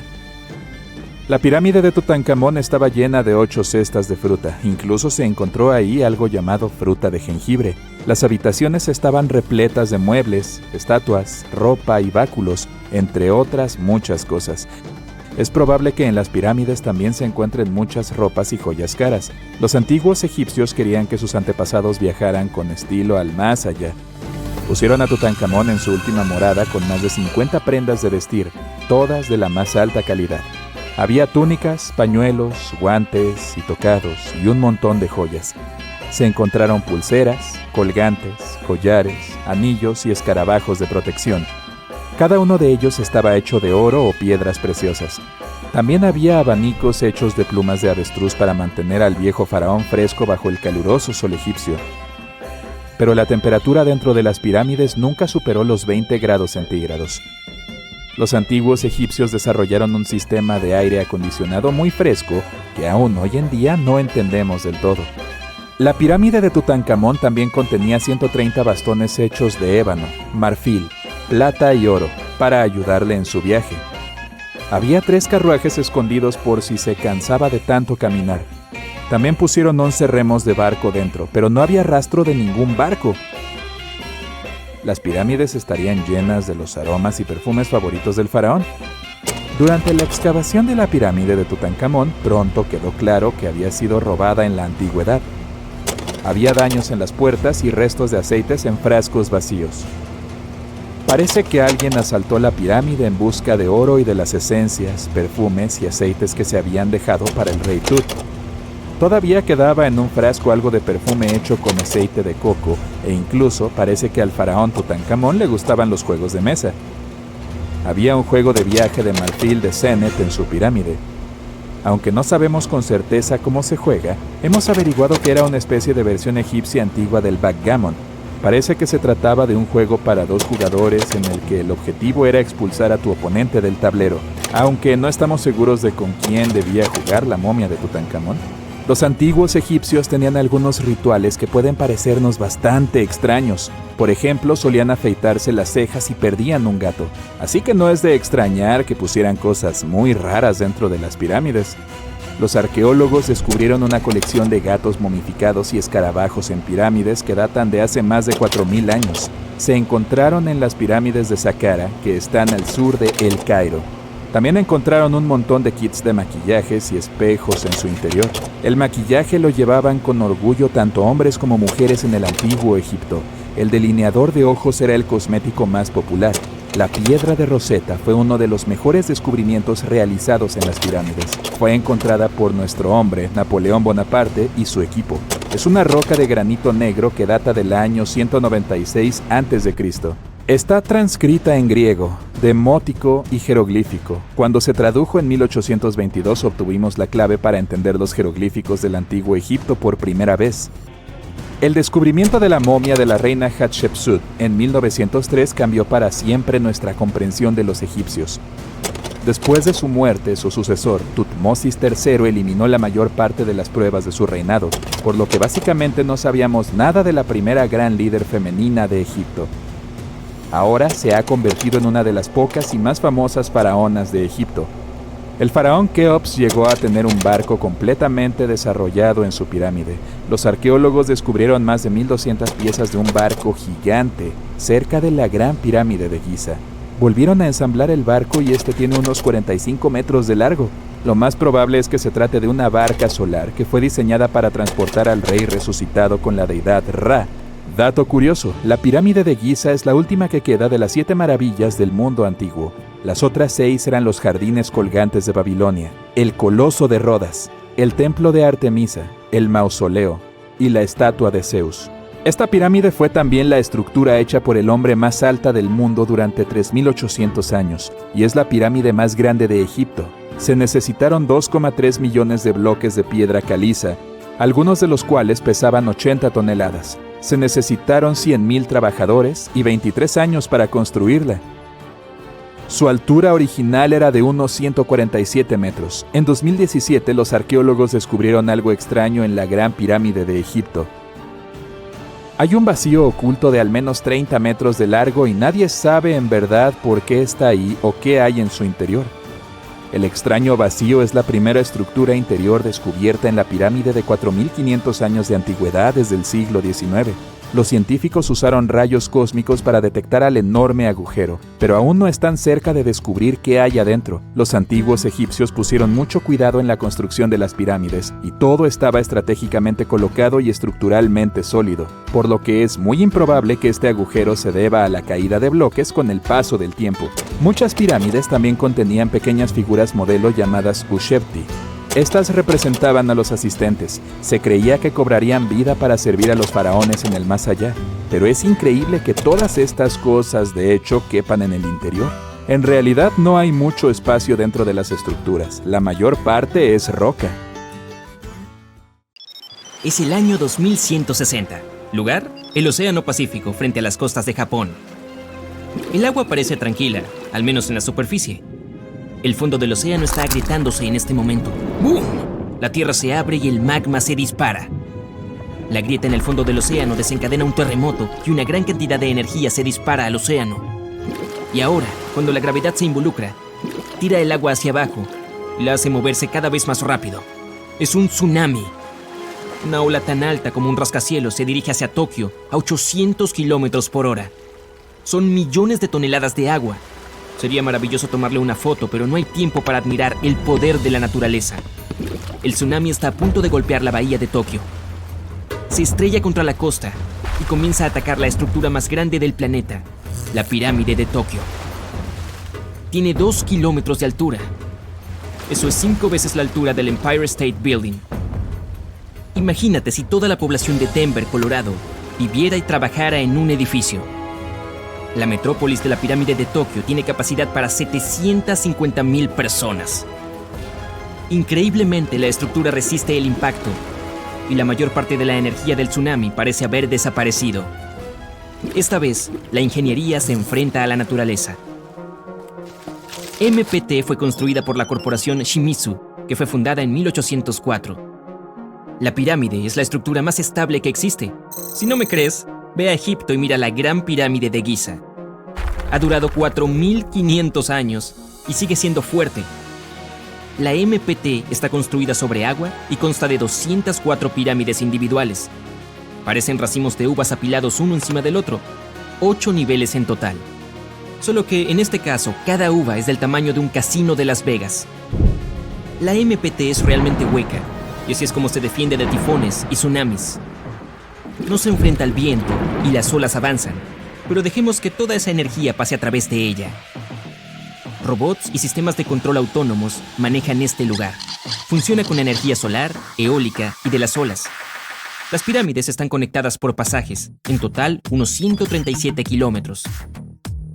La pirámide de Tutankamón estaba llena de 8 cestas de fruta. Incluso se encontró ahí algo llamado fruta de jengibre. Las habitaciones estaban repletas de muebles, estatuas, ropa y báculos, entre otras muchas cosas. Es probable que en las pirámides también se encuentren muchas ropas y joyas caras. Los antiguos egipcios querían que sus antepasados viajaran con estilo al más allá. Pusieron a Tutankamón en su última morada con más de 50 prendas de vestir, todas de la más alta calidad. Había túnicas, pañuelos, guantes y tocados y un montón de joyas. Se encontraron pulseras, colgantes, collares, anillos y escarabajos de protección. Cada uno de ellos estaba hecho de oro o piedras preciosas. También había abanicos hechos de plumas de avestruz para mantener al viejo faraón fresco bajo el caluroso sol egipcio. Pero la temperatura dentro de las pirámides nunca superó los 20 grados centígrados. Los antiguos egipcios desarrollaron un sistema de aire acondicionado muy fresco que aún hoy en día no entendemos del todo. La pirámide de Tutankamón también contenía 130 bastones hechos de ébano, marfil, plata y oro para ayudarle en su viaje. Había 3 carruajes escondidos por si se cansaba de tanto caminar. También pusieron 11 remos de barco dentro, pero no había rastro de ningún barco. Las pirámides estarían llenas de los aromas y perfumes favoritos del faraón. Durante la excavación de la pirámide de Tutankamón, pronto quedó claro que había sido robada en la antigüedad. Había daños en las puertas y restos de aceites en frascos vacíos. Parece que alguien asaltó la pirámide en busca de oro y de las esencias, perfumes y aceites que se habían dejado para el rey Tut. Todavía quedaba en un frasco algo de perfume hecho con aceite de coco e incluso parece que al faraón Tutankamón le gustaban los juegos de mesa. Había un juego de viaje de marfil de Senet en su pirámide. Aunque no sabemos con certeza cómo se juega, hemos averiguado que era una especie de versión egipcia antigua del backgammon. Parece que se trataba de un juego para 2 jugadores en el que el objetivo era expulsar a tu oponente del tablero, aunque no estamos seguros de con quién debía jugar la momia de Tutankamón. Los antiguos egipcios tenían algunos rituales que pueden parecernos bastante extraños. Por ejemplo, solían afeitarse las cejas y perdían un gato. Así que no es de extrañar que pusieran cosas muy raras dentro de las pirámides. Los arqueólogos descubrieron una colección de gatos momificados y escarabajos en pirámides que datan de hace más de 4000 años. Se encontraron en las pirámides de Saqqara, que están al sur de El Cairo. También encontraron un montón de kits de maquillajes y espejos en su interior. El maquillaje lo llevaban con orgullo tanto hombres como mujeres en el antiguo Egipto. El delineador de ojos era el cosmético más popular. La piedra de Rosetta fue uno de los mejores descubrimientos realizados en las pirámides. Fue encontrada por nuestro hombre, Napoleón Bonaparte, y su equipo. Es una roca de granito negro que data del año 196 a.C. Está transcrita en griego, demótico y jeroglífico. Cuando se tradujo en 1822 obtuvimos la clave para entender los jeroglíficos del antiguo Egipto por primera vez. El descubrimiento de la momia de la reina Hatshepsut en 1903 cambió para siempre nuestra comprensión de los egipcios. Después de su muerte, su sucesor, Tutmosis III, eliminó la mayor parte de las pruebas de su reinado, por lo que básicamente no sabíamos nada de la primera gran líder femenina de Egipto. Ahora se ha convertido en una de las pocas y más famosas faraonas de Egipto. El faraón Keops llegó a tener un barco completamente desarrollado en su pirámide. Los arqueólogos descubrieron más de 1200 piezas de un barco gigante cerca de la Gran Pirámide de Giza. Volvieron a ensamblar el barco y este tiene unos 45 metros de largo. Lo más probable es que se trate de una barca solar que fue diseñada para transportar al rey resucitado con la deidad Ra. Dato curioso, la pirámide de Giza es la última que queda de las 7 maravillas del mundo antiguo. Las otras 6 eran los jardines colgantes de Babilonia, el Coloso de Rodas, el Templo de Artemisa, el Mausoleo y la estatua de Zeus. Esta pirámide fue también la estructura hecha por el hombre más alta del mundo durante 3800 años, y es la pirámide más grande de Egipto. Se necesitaron 2,3 millones de bloques de piedra caliza, algunos de los cuales pesaban 80 toneladas. Se necesitaron 100,000 trabajadores y 23 años para construirla. Su altura original era de unos 147 metros. En 2017, los arqueólogos descubrieron algo extraño en la Gran Pirámide de Egipto. Hay un vacío oculto de al menos 30 metros de largo y nadie sabe en verdad por qué está ahí o qué hay en su interior. El extraño vacío es la primera estructura interior descubierta en la pirámide de 4.500 años de antigüedad desde el siglo XIX. Los científicos usaron rayos cósmicos para detectar al enorme agujero, pero aún no están cerca de descubrir qué hay adentro. Los antiguos egipcios pusieron mucho cuidado en la construcción de las pirámides, y todo estaba estratégicamente colocado y estructuralmente sólido, por lo que es muy improbable que este agujero se deba a la caída de bloques con el paso del tiempo. Muchas pirámides también contenían pequeñas figuras modelo llamadas ushebti. Estas representaban a los asistentes. Se creía que cobrarían vida para servir a los faraones en el más allá. Pero es increíble que todas estas cosas de hecho quepan en el interior. En realidad no hay mucho espacio dentro de las estructuras. La mayor parte es roca. Es el año 2160. Lugar: el Océano Pacífico frente a las costas de Japón. El agua parece tranquila, al menos en la superficie. El fondo del océano está agrietándose en este momento. ¡Bum! La tierra se abre y el magma se dispara. La grieta en el fondo del océano desencadena un terremoto y una gran cantidad de energía se dispara al océano. Y ahora, cuando la gravedad se involucra, tira el agua hacia abajo y la hace moverse cada vez más rápido. Es un tsunami. Una ola tan alta como un rascacielos se dirige hacia Tokio a 800 kilómetros por hora. Son millones de toneladas de agua. Sería maravilloso tomarle una foto, pero no hay tiempo para admirar el poder de la naturaleza. El tsunami está a punto de golpear la bahía de Tokio. Se estrella contra la costa y comienza a atacar la estructura más grande del planeta, la pirámide de Tokio. Tiene 2 kilómetros de altura. Eso es 5 veces la altura del Empire State Building. Imagínate si toda la población de Denver, Colorado, viviera y trabajara en un edificio. La metrópolis de la pirámide de Tokio tiene capacidad para 750,000 personas. Increíblemente, la estructura resiste el impacto y la mayor parte de la energía del tsunami parece haber desaparecido. Esta vez, la ingeniería se enfrenta a la naturaleza. MPT fue construida por la corporación Shimizu, que fue fundada en 1804. La pirámide es la estructura más estable que existe. Si no me crees, ve a Egipto y mira la Gran Pirámide de Giza. Ha durado 4.500 años y sigue siendo fuerte. La MPT está construida sobre agua y consta de 204 pirámides individuales. Parecen racimos de uvas apilados uno encima del otro, 8 niveles en total. Solo que en este caso, cada uva es del tamaño de un casino de Las Vegas. La MPT es realmente hueca, y así es como se defiende de tifones y tsunamis. No se enfrenta al viento y las olas avanzan, pero dejemos que toda esa energía pase a través de ella. Robots y sistemas de control autónomos manejan este lugar. Funciona con energía solar, eólica y de las olas. Las pirámides están conectadas por pasajes, en total unos 137 kilómetros.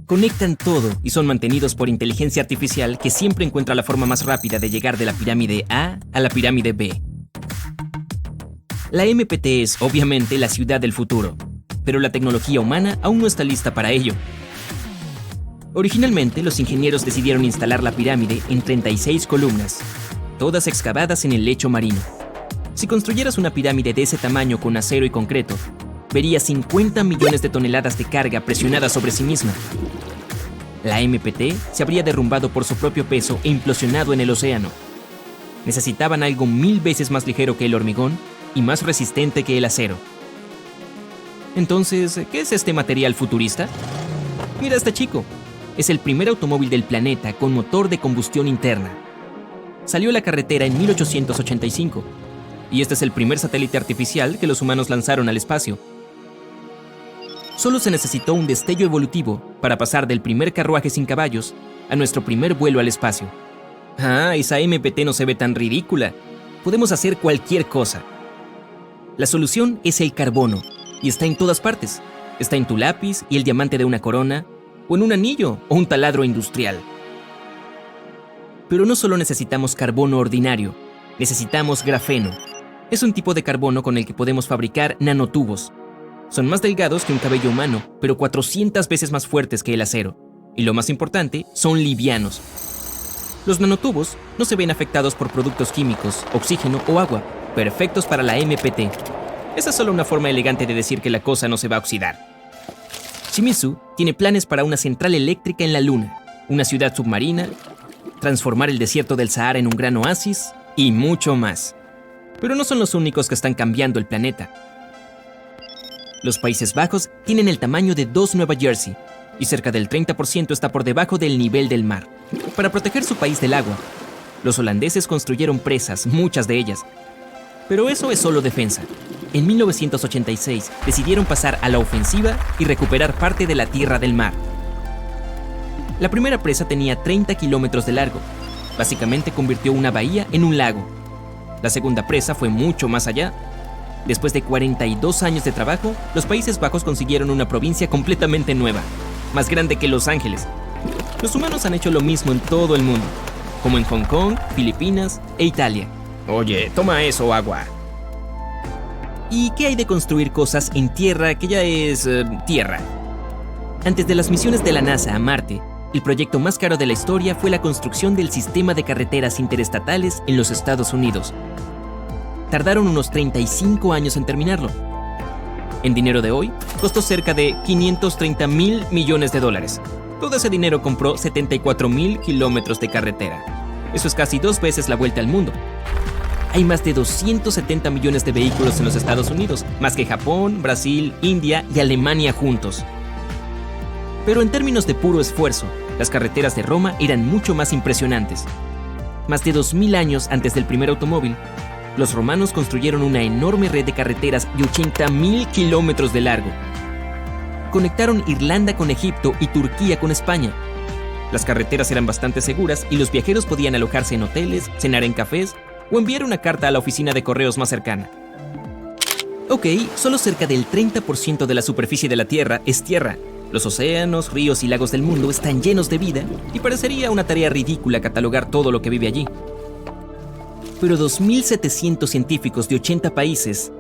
Conectan todo y son mantenidos por inteligencia artificial que siempre encuentra la forma más rápida de llegar de la pirámide A a la pirámide B. La MPT es, obviamente, la ciudad del futuro, pero la tecnología humana aún no está lista para ello. Originalmente, los ingenieros decidieron instalar la pirámide en 36 columnas, todas excavadas en el lecho marino. Si construyeras una pirámide de ese tamaño con acero y concreto, verías 50 millones de toneladas de carga presionadas sobre sí misma. La MPT se habría derrumbado por su propio peso e implosionado en el océano. Necesitaban algo 1000 veces más ligero que el hormigón y más resistente que el acero. Entonces, ¿qué es este material futurista? Mira a este chico. Es el primer automóvil del planeta con motor de combustión interna. Salió a la carretera en 1885, y este es el primer satélite artificial que los humanos lanzaron al espacio. Solo se necesitó un destello evolutivo para pasar del primer carruaje sin caballos a nuestro primer vuelo al espacio. Ah, esa MPT no se ve tan ridícula. Podemos hacer cualquier cosa. La solución es el carbono, y está en todas partes. Está en tu lápiz y el diamante de una corona, o en un anillo o un taladro industrial. Pero no solo necesitamos carbono ordinario, necesitamos grafeno. Es un tipo de carbono con el que podemos fabricar nanotubos. Son más delgados que un cabello humano, pero 400 veces más fuertes que el acero. Y lo más importante, son livianos. Los nanotubos no se ven afectados por productos químicos, oxígeno o agua, perfectos para la MPT. Esa es solo una forma elegante de decir que la cosa no se va a oxidar. Shimizu tiene planes para una central eléctrica en la Luna, una ciudad submarina, transformar el desierto del Sahara en un gran oasis y mucho más. Pero no son los únicos que están cambiando el planeta. Los Países Bajos tienen el tamaño de 2 Nueva Jersey y cerca del 30% está por debajo del nivel del mar. Para proteger su país del agua, los holandeses construyeron presas, muchas de ellas. Pero eso es solo defensa. En 1986 decidieron pasar a la ofensiva y recuperar parte de la tierra del mar. La primera presa tenía 30 kilómetros de largo. Básicamente convirtió una bahía en un lago. La segunda presa fue mucho más allá. Después de 42 años de trabajo, los Países Bajos consiguieron una provincia completamente nueva, más grande que Los Ángeles. Los humanos han hecho lo mismo en todo el mundo, como en Hong Kong, Filipinas e Italia. Oye, toma eso, agua. ¿Y qué hay de construir cosas en tierra que ya es tierra? Antes de las misiones de la NASA a Marte, el proyecto más caro de la historia fue la construcción del sistema de carreteras interestatales en los Estados Unidos. Tardaron unos 35 años en terminarlo. En dinero de hoy, costó cerca de $530,000 millones. Todo ese dinero compró 74,000 kilómetros de carretera. Eso es casi 2 veces la vuelta al mundo. Hay más de 270 millones de vehículos en los Estados Unidos, más que Japón, Brasil, India y Alemania juntos. Pero en términos de puro esfuerzo, las carreteras de Roma eran mucho más impresionantes. Más de 2000 años antes del primer automóvil, los romanos construyeron una enorme red de carreteras de 80,000 kilómetros de largo. Conectaron Irlanda con Egipto y Turquía con España. Las carreteras eran bastante seguras y los viajeros podían alojarse en hoteles, cenar en cafés o enviar una carta a la oficina de correos más cercana. Ok, solo cerca del 30% de la superficie de la Tierra es tierra. Los océanos, ríos y lagos del mundo están llenos de vida y parecería una tarea ridícula catalogar todo lo que vive allí. Pero 2.700 científicos de 80 países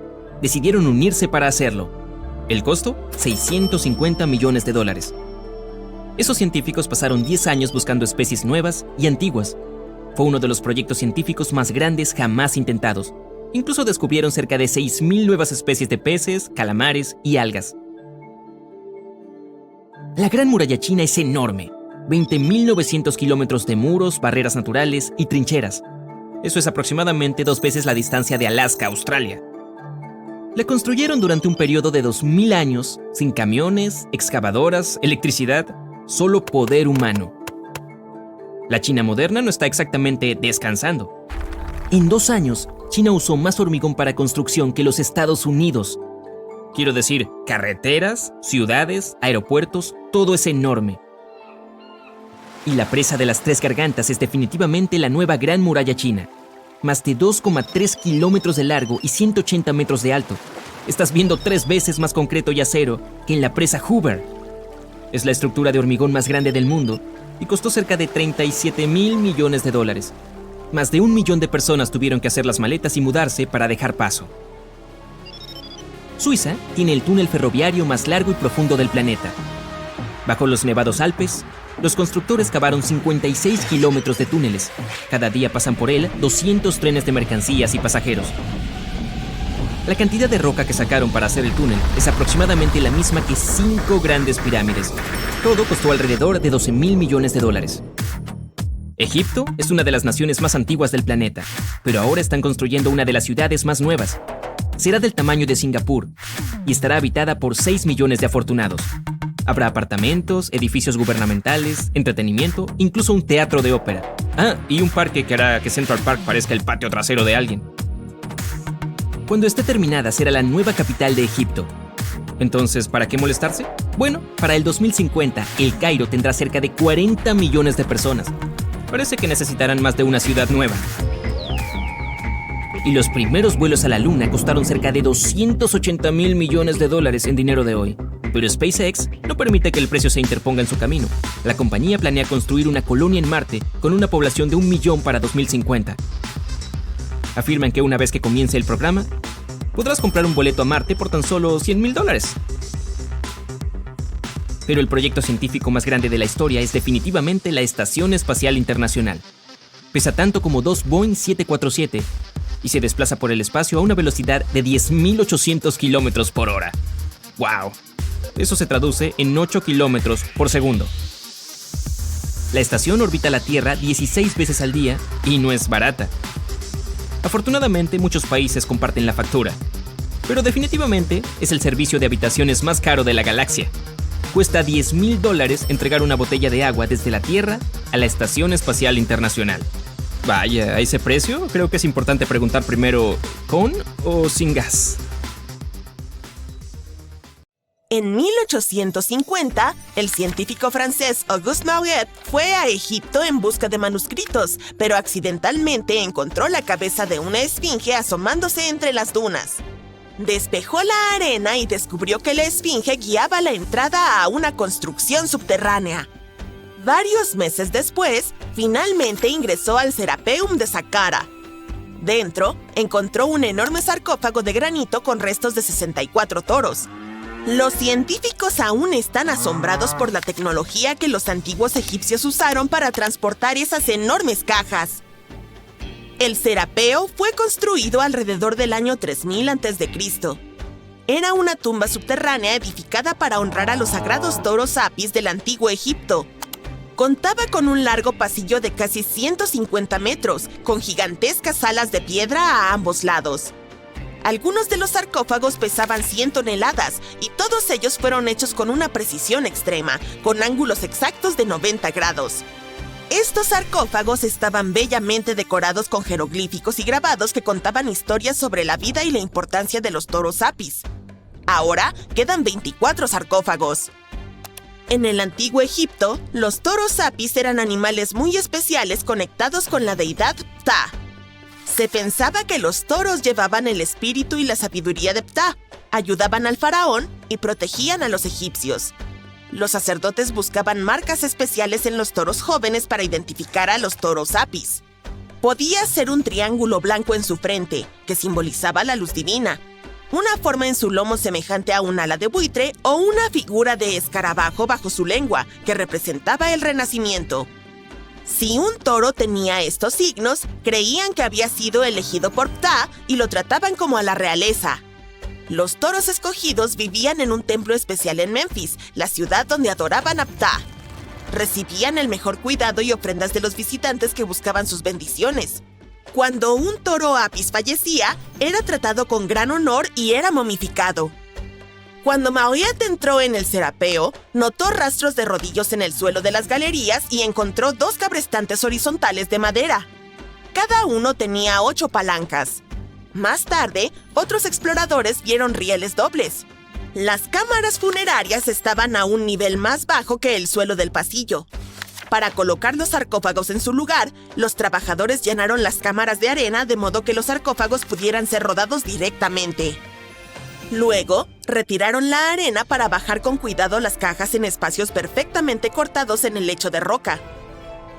decidieron unirse para hacerlo. El costo, $650 millones. Esos científicos pasaron 10 años buscando especies nuevas y antiguas. Fue uno de los proyectos científicos más grandes jamás intentados. Incluso descubrieron cerca de 6,000 nuevas especies de peces, calamares y algas. La Gran Muralla China es enorme. 20.900 kilómetros de muros, barreras naturales y trincheras. Eso es aproximadamente 2 veces la distancia de Alaska a Australia. La construyeron durante un periodo de 2000 años, sin camiones, excavadoras, electricidad, solo poder humano. La China moderna no está exactamente descansando. En 2 años, China usó más hormigón para construcción que los Estados Unidos. Quiero decir, carreteras, ciudades, aeropuertos, todo es enorme. Y la presa de las 3 gargantas es definitivamente la nueva Gran Muralla China. Más de 2,3 kilómetros de largo y 180 metros de alto. Estás viendo 3 veces más concreto y acero que en la presa Hoover. Es la estructura de hormigón más grande del mundo y costó cerca de $37,000 millones. Más de 1 millón de personas tuvieron que hacer las maletas y mudarse para dejar paso. Suiza tiene el túnel ferroviario más largo y profundo del planeta. Bajo los nevados Alpes, los constructores cavaron 56 kilómetros de túneles. Cada día pasan por él 200 trenes de mercancías y pasajeros. La cantidad de roca que sacaron para hacer el túnel es aproximadamente la misma que 5 grandes pirámides. Todo costó alrededor de $12,000 millones. Egipto es una de las naciones más antiguas del planeta, pero ahora están construyendo una de las ciudades más nuevas. Será del tamaño de Singapur y estará habitada por 6 millones de afortunados. Habrá apartamentos, edificios gubernamentales, entretenimiento, incluso un teatro de ópera. Y un parque que hará que Central Park parezca el patio trasero de alguien. Cuando esté terminada será la nueva capital de Egipto. Entonces, ¿para qué molestarse? Bueno, para el 2050, El Cairo tendrá cerca de 40 millones de personas. Parece que necesitarán más de una ciudad nueva. Y los primeros vuelos a la Luna costaron cerca de $280,000 millones en dinero de hoy. Pero SpaceX no permite que el precio se interponga en su camino. La compañía planea construir una colonia en Marte con una población de 1 millón para 2050. Afirman que una vez que comience el programa, podrás comprar un boleto a Marte por tan solo $100,000. Pero el proyecto científico más grande de la historia es definitivamente la Estación Espacial Internacional. Pesa tanto como 2 Boeing 747 y se desplaza por el espacio a una velocidad de 10.800 km por hora. ¡Wow! Eso se traduce en 8 km por segundo. La estación orbita la Tierra 16 veces al día y no es barata. Afortunadamente, muchos países comparten la factura, pero definitivamente es el servicio de habitaciones más caro de la galaxia. Cuesta $10,000 entregar una botella de agua desde la Tierra a la Estación Espacial Internacional. Vaya, ¿a ese precio? Creo que es importante preguntar primero, ¿con o sin gas? En 1850, el científico francés Auguste Mariette fue a Egipto en busca de manuscritos, pero accidentalmente encontró la cabeza de una esfinge asomándose entre las dunas. Despejó la arena y descubrió que la esfinge guiaba la entrada a una construcción subterránea. Varios meses después, finalmente ingresó al Serapeum de Saqqara. Dentro, encontró un enorme sarcófago de granito con restos de 64 toros. Los científicos aún están asombrados por la tecnología que los antiguos egipcios usaron para transportar esas enormes cajas. El Serapeo fue construido alrededor del año 3000 a.C. Era una tumba subterránea edificada para honrar a los sagrados toros Apis del antiguo Egipto. Contaba con un largo pasillo de casi 150 metros, con gigantescas salas de piedra a ambos lados. Algunos de los sarcófagos pesaban 100 toneladas y todos ellos fueron hechos con una precisión extrema, con ángulos exactos de 90 grados. Estos sarcófagos estaban bellamente decorados con jeroglíficos y grabados que contaban historias sobre la vida y la importancia de los toros Apis. Ahora quedan 24 sarcófagos. En el antiguo Egipto, los toros Apis eran animales muy especiales conectados con la deidad Ptah. Se pensaba que los toros llevaban el espíritu y la sabiduría de Ptah, ayudaban al faraón y protegían a los egipcios. Los sacerdotes buscaban marcas especiales en los toros jóvenes para identificar a los toros Apis. Podía ser un triángulo blanco en su frente, que simbolizaba la luz divina, una forma en su lomo semejante a un ala de buitre o una figura de escarabajo bajo su lengua, que representaba el renacimiento. Si un toro tenía estos signos, creían que había sido elegido por Ptah y lo trataban como a la realeza. Los toros escogidos vivían en un templo especial en Memphis, la ciudad donde adoraban a Ptah. Recibían el mejor cuidado y ofrendas de los visitantes que buscaban sus bendiciones. Cuando un toro Apis fallecía, era tratado con gran honor y era momificado. Cuando Mariette entró en el Serapeo, notó rastros de rodillos en el suelo de las galerías y encontró 2 cabrestantes horizontales de madera. Cada uno tenía 8 palancas. Más tarde, otros exploradores vieron rieles dobles. Las cámaras funerarias estaban a un nivel más bajo que el suelo del pasillo. Para colocar los sarcófagos en su lugar, los trabajadores llenaron las cámaras de arena de modo que los sarcófagos pudieran ser rodados directamente. Luego, retiraron la arena para bajar con cuidado las cajas en espacios perfectamente cortados en el lecho de roca.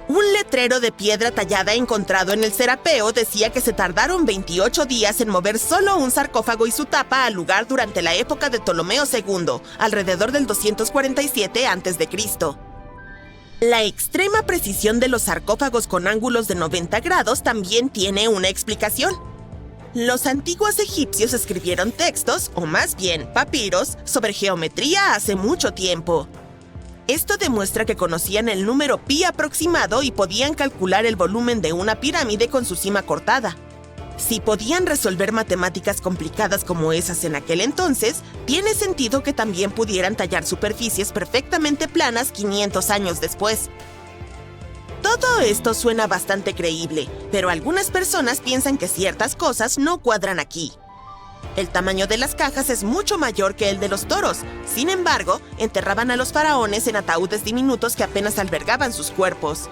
Un letrero de piedra tallada encontrado en el Serapeo decía que se tardaron 28 días en mover solo un sarcófago y su tapa al lugar durante la época de Ptolomeo II, alrededor del 247 a.C. La extrema precisión de los sarcófagos con ángulos de 90 grados también tiene una explicación. Los antiguos egipcios escribieron textos, o más bien papiros, sobre geometría hace mucho tiempo. Esto demuestra que conocían el número pi aproximado y podían calcular el volumen de una pirámide con su cima cortada. Si podían resolver matemáticas complicadas como esas en aquel entonces, tiene sentido que también pudieran tallar superficies perfectamente planas 500 años después. Todo esto suena bastante creíble, pero algunas personas piensan que ciertas cosas no cuadran aquí. El tamaño de las cajas es mucho mayor que el de los toros. Sin embargo, enterraban a los faraones en ataúdes diminutos que apenas albergaban sus cuerpos.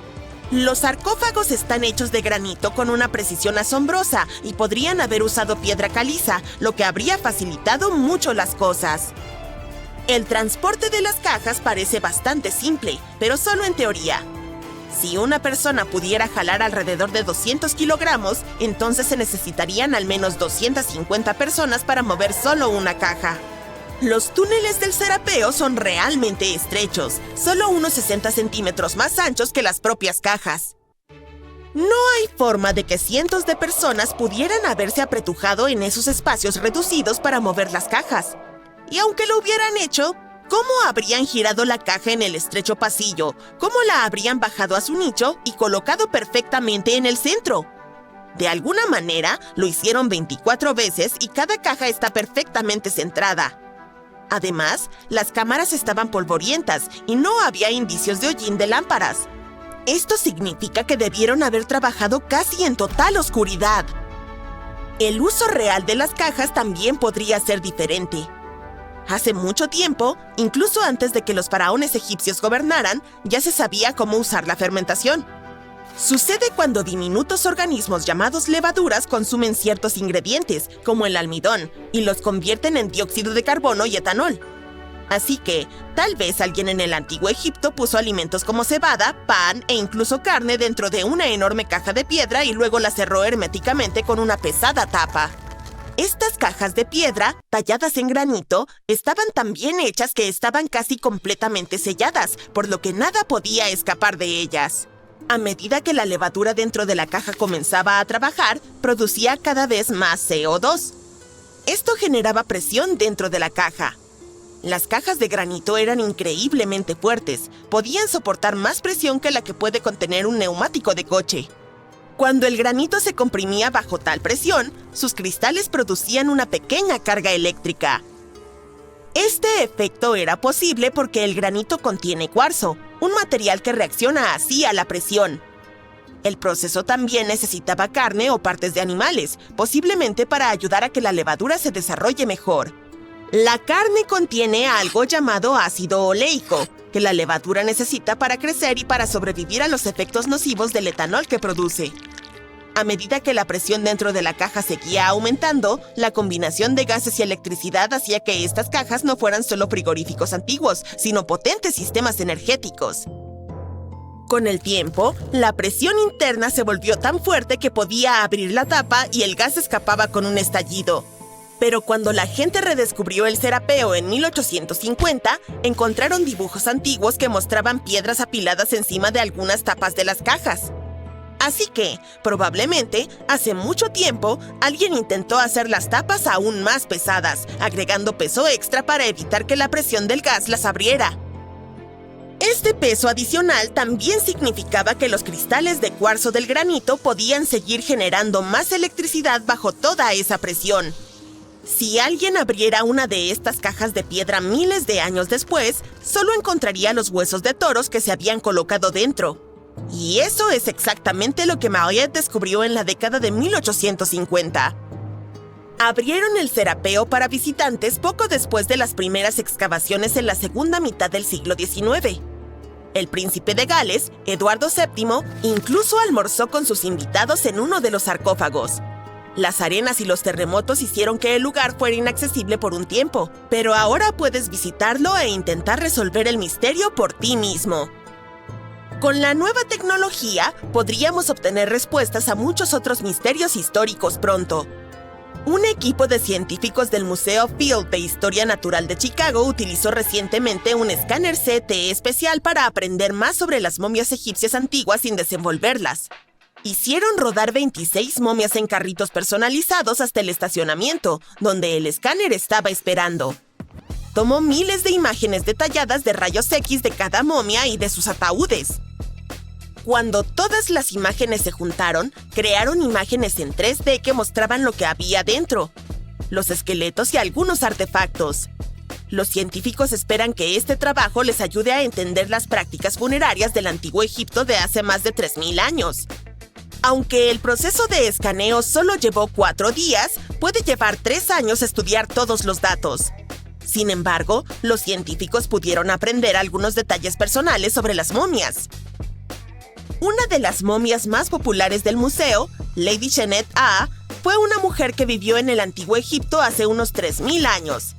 Los sarcófagos están hechos de granito con una precisión asombrosa y podrían haber usado piedra caliza, lo que habría facilitado mucho las cosas. El transporte de las cajas parece bastante simple, pero solo en teoría. Si una persona pudiera jalar alrededor de 200 kilogramos, entonces se necesitarían al menos 250 personas para mover solo una caja. Los túneles del Serapeo son realmente estrechos, solo unos 60 centímetros más anchos que las propias cajas. No hay forma de que cientos de personas pudieran haberse apretujado en esos espacios reducidos para mover las cajas. Y aunque lo hubieran hecho, ¿cómo habrían girado la caja en el estrecho pasillo? ¿Cómo la habrían bajado a su nicho y colocado perfectamente en el centro? De alguna manera, lo hicieron 24 veces y cada caja está perfectamente centrada. Además, las cámaras estaban polvorientas y no había indicios de hollín de lámparas. Esto significa que debieron haber trabajado casi en total oscuridad. El uso real de las cajas también podría ser diferente. Hace mucho tiempo, incluso antes de que los faraones egipcios gobernaran, ya se sabía cómo usar la fermentación. Sucede cuando diminutos organismos llamados levaduras consumen ciertos ingredientes, como el almidón, y los convierten en dióxido de carbono y etanol. Así que, tal vez alguien en el antiguo Egipto puso alimentos como cebada, pan e incluso carne dentro de una enorme caja de piedra y luego la cerró herméticamente con una pesada tapa. Estas cajas de piedra, talladas en granito, estaban tan bien hechas que estaban casi completamente selladas, por lo que nada podía escapar de ellas. A medida que la levadura dentro de la caja comenzaba a trabajar, producía cada vez más CO2. Esto generaba presión dentro de la caja. Las cajas de granito eran increíblemente fuertes, podían soportar más presión que la que puede contener un neumático de coche. Cuando el granito se comprimía bajo tal presión, sus cristales producían una pequeña carga eléctrica. Este efecto era posible porque el granito contiene cuarzo, un material que reacciona así a la presión. El proceso también necesitaba carne o partes de animales, posiblemente para ayudar a que la levadura se desarrolle mejor. La carne contiene algo llamado ácido oleico, que la levadura necesita para crecer y para sobrevivir a los efectos nocivos del etanol que produce. A medida que la presión dentro de la caja seguía aumentando, la combinación de gases y electricidad hacía que estas cajas no fueran solo frigoríficos antiguos, sino potentes sistemas energéticos. Con el tiempo, la presión interna se volvió tan fuerte que podía abrir la tapa y el gas escapaba con un estallido. Pero cuando la gente redescubrió el Serapeo en 1850, encontraron dibujos antiguos que mostraban piedras apiladas encima de algunas tapas de las cajas. Así que, probablemente, hace mucho tiempo, alguien intentó hacer las tapas aún más pesadas, agregando peso extra para evitar que la presión del gas las abriera. Este peso adicional también significaba que los cristales de cuarzo del granito podían seguir generando más electricidad bajo toda esa presión. Si alguien abriera una de estas cajas de piedra miles de años después, solo encontraría los huesos de toros que se habían colocado dentro. Y eso es exactamente lo que Maillet descubrió en la década de 1850. Abrieron el Serapeo para visitantes poco después de las primeras excavaciones en la segunda mitad del siglo XIX. El príncipe de Gales, Eduardo VII, incluso almorzó con sus invitados en uno de los sarcófagos. Las arenas y los terremotos hicieron que el lugar fuera inaccesible por un tiempo, pero ahora puedes visitarlo e intentar resolver el misterio por ti mismo. Con la nueva tecnología, podríamos obtener respuestas a muchos otros misterios históricos pronto. Un equipo de científicos del Museo Field de Historia Natural de Chicago utilizó recientemente un escáner CT especial para aprender más sobre las momias egipcias antiguas sin desenvolverlas. Hicieron rodar 26 momias en carritos personalizados hasta el estacionamiento, donde el escáner estaba esperando. Tomó miles de imágenes detalladas de rayos X de cada momia y de sus ataúdes. Cuando todas las imágenes se juntaron, crearon imágenes en 3D que mostraban lo que había dentro, los esqueletos y algunos artefactos. Los científicos esperan que este trabajo les ayude a entender las prácticas funerarias del antiguo Egipto de hace más de 3000 años. Aunque el proceso de escaneo solo llevó 4 días, puede llevar 3 años estudiar todos los datos. Sin embargo, los científicos pudieron aprender algunos detalles personales sobre las momias. Una de las momias más populares del museo, Lady Genet A, fue una mujer que vivió en el antiguo Egipto hace unos 3000 años.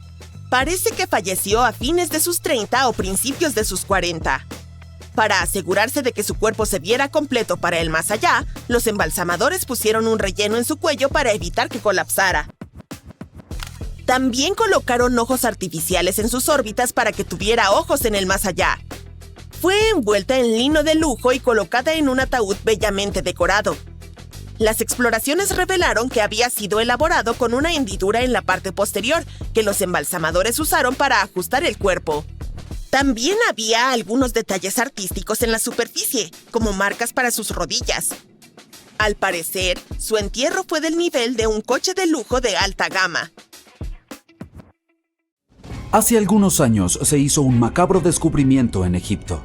Parece que falleció a fines de sus 30 o principios de sus 40. Para asegurarse de que su cuerpo se viera completo para el más allá, los embalsamadores pusieron un relleno en su cuello para evitar que colapsara. También colocaron ojos artificiales en sus órbitas para que tuviera ojos en el más allá. Fue envuelta en lino de lujo y colocada en un ataúd bellamente decorado. Las exploraciones revelaron que había sido elaborado con una hendidura en la parte posterior que los embalsamadores usaron para ajustar el cuerpo. También había algunos detalles artísticos en la superficie, como marcas para sus rodillas. Al parecer, su entierro fue del nivel de un coche de lujo de alta gama. Hace algunos años se hizo un macabro descubrimiento en Egipto.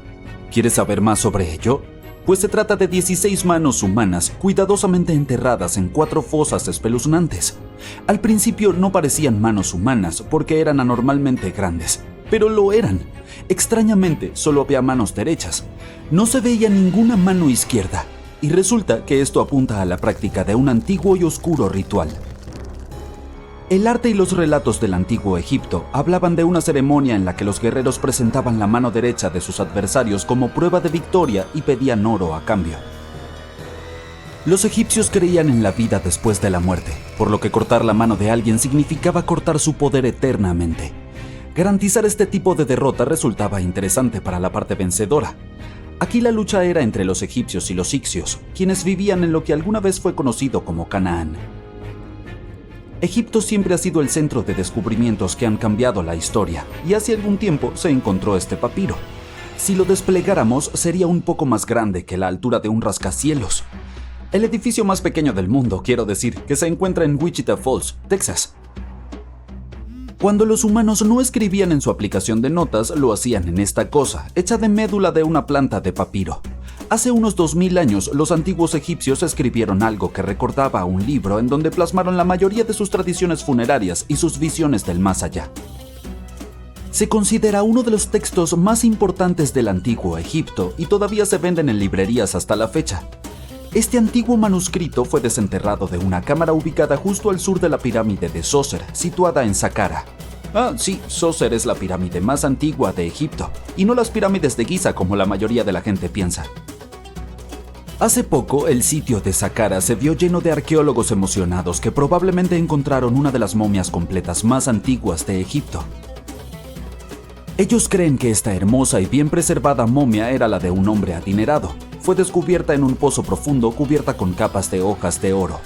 ¿Quieres saber más sobre ello? Pues se trata de 16 manos humanas cuidadosamente enterradas en 4 fosas espeluznantes. Al principio no parecían manos humanas porque eran anormalmente grandes, pero lo eran. Extrañamente, solo había manos derechas. No se veía ninguna mano izquierda, y resulta que esto apunta a la práctica de un antiguo y oscuro ritual. El arte y los relatos del antiguo Egipto hablaban de una ceremonia en la que los guerreros presentaban la mano derecha de sus adversarios como prueba de victoria y pedían oro a cambio. Los egipcios creían en la vida después de la muerte, por lo que cortar la mano de alguien significaba cortar su poder eternamente. Garantizar este tipo de derrota resultaba interesante para la parte vencedora. Aquí la lucha era entre los egipcios y los iccios, quienes vivían en lo que alguna vez fue conocido como Canaán. Egipto siempre ha sido el centro de descubrimientos que han cambiado la historia, y hace algún tiempo se encontró este papiro. Si lo desplegáramos, sería un poco más grande que la altura de un rascacielos. El edificio más pequeño del mundo, quiero decir, que se encuentra en Wichita Falls, Texas. Cuando los humanos no escribían en su aplicación de notas, lo hacían en esta cosa, hecha de médula de una planta de papiro. Hace unos 2000 años, los antiguos egipcios escribieron algo que recordaba a un libro en donde plasmaron la mayoría de sus tradiciones funerarias y sus visiones del más allá. Se considera uno de los textos más importantes del antiguo Egipto y todavía se venden en librerías hasta la fecha. Este antiguo manuscrito fue desenterrado de una cámara ubicada justo al sur de la pirámide de Sócer, situada en Saqqara. Ah, sí, Sócer es la pirámide más antigua de Egipto, y no las pirámides de Giza como la mayoría de la gente piensa. Hace poco, el sitio de Saqqara se vio lleno de arqueólogos emocionados que probablemente encontraron una de las momias completas más antiguas de Egipto. Ellos creen que esta hermosa y bien preservada momia era la de un hombre adinerado. Fue descubierta en un pozo profundo cubierta con capas de hojas de oro.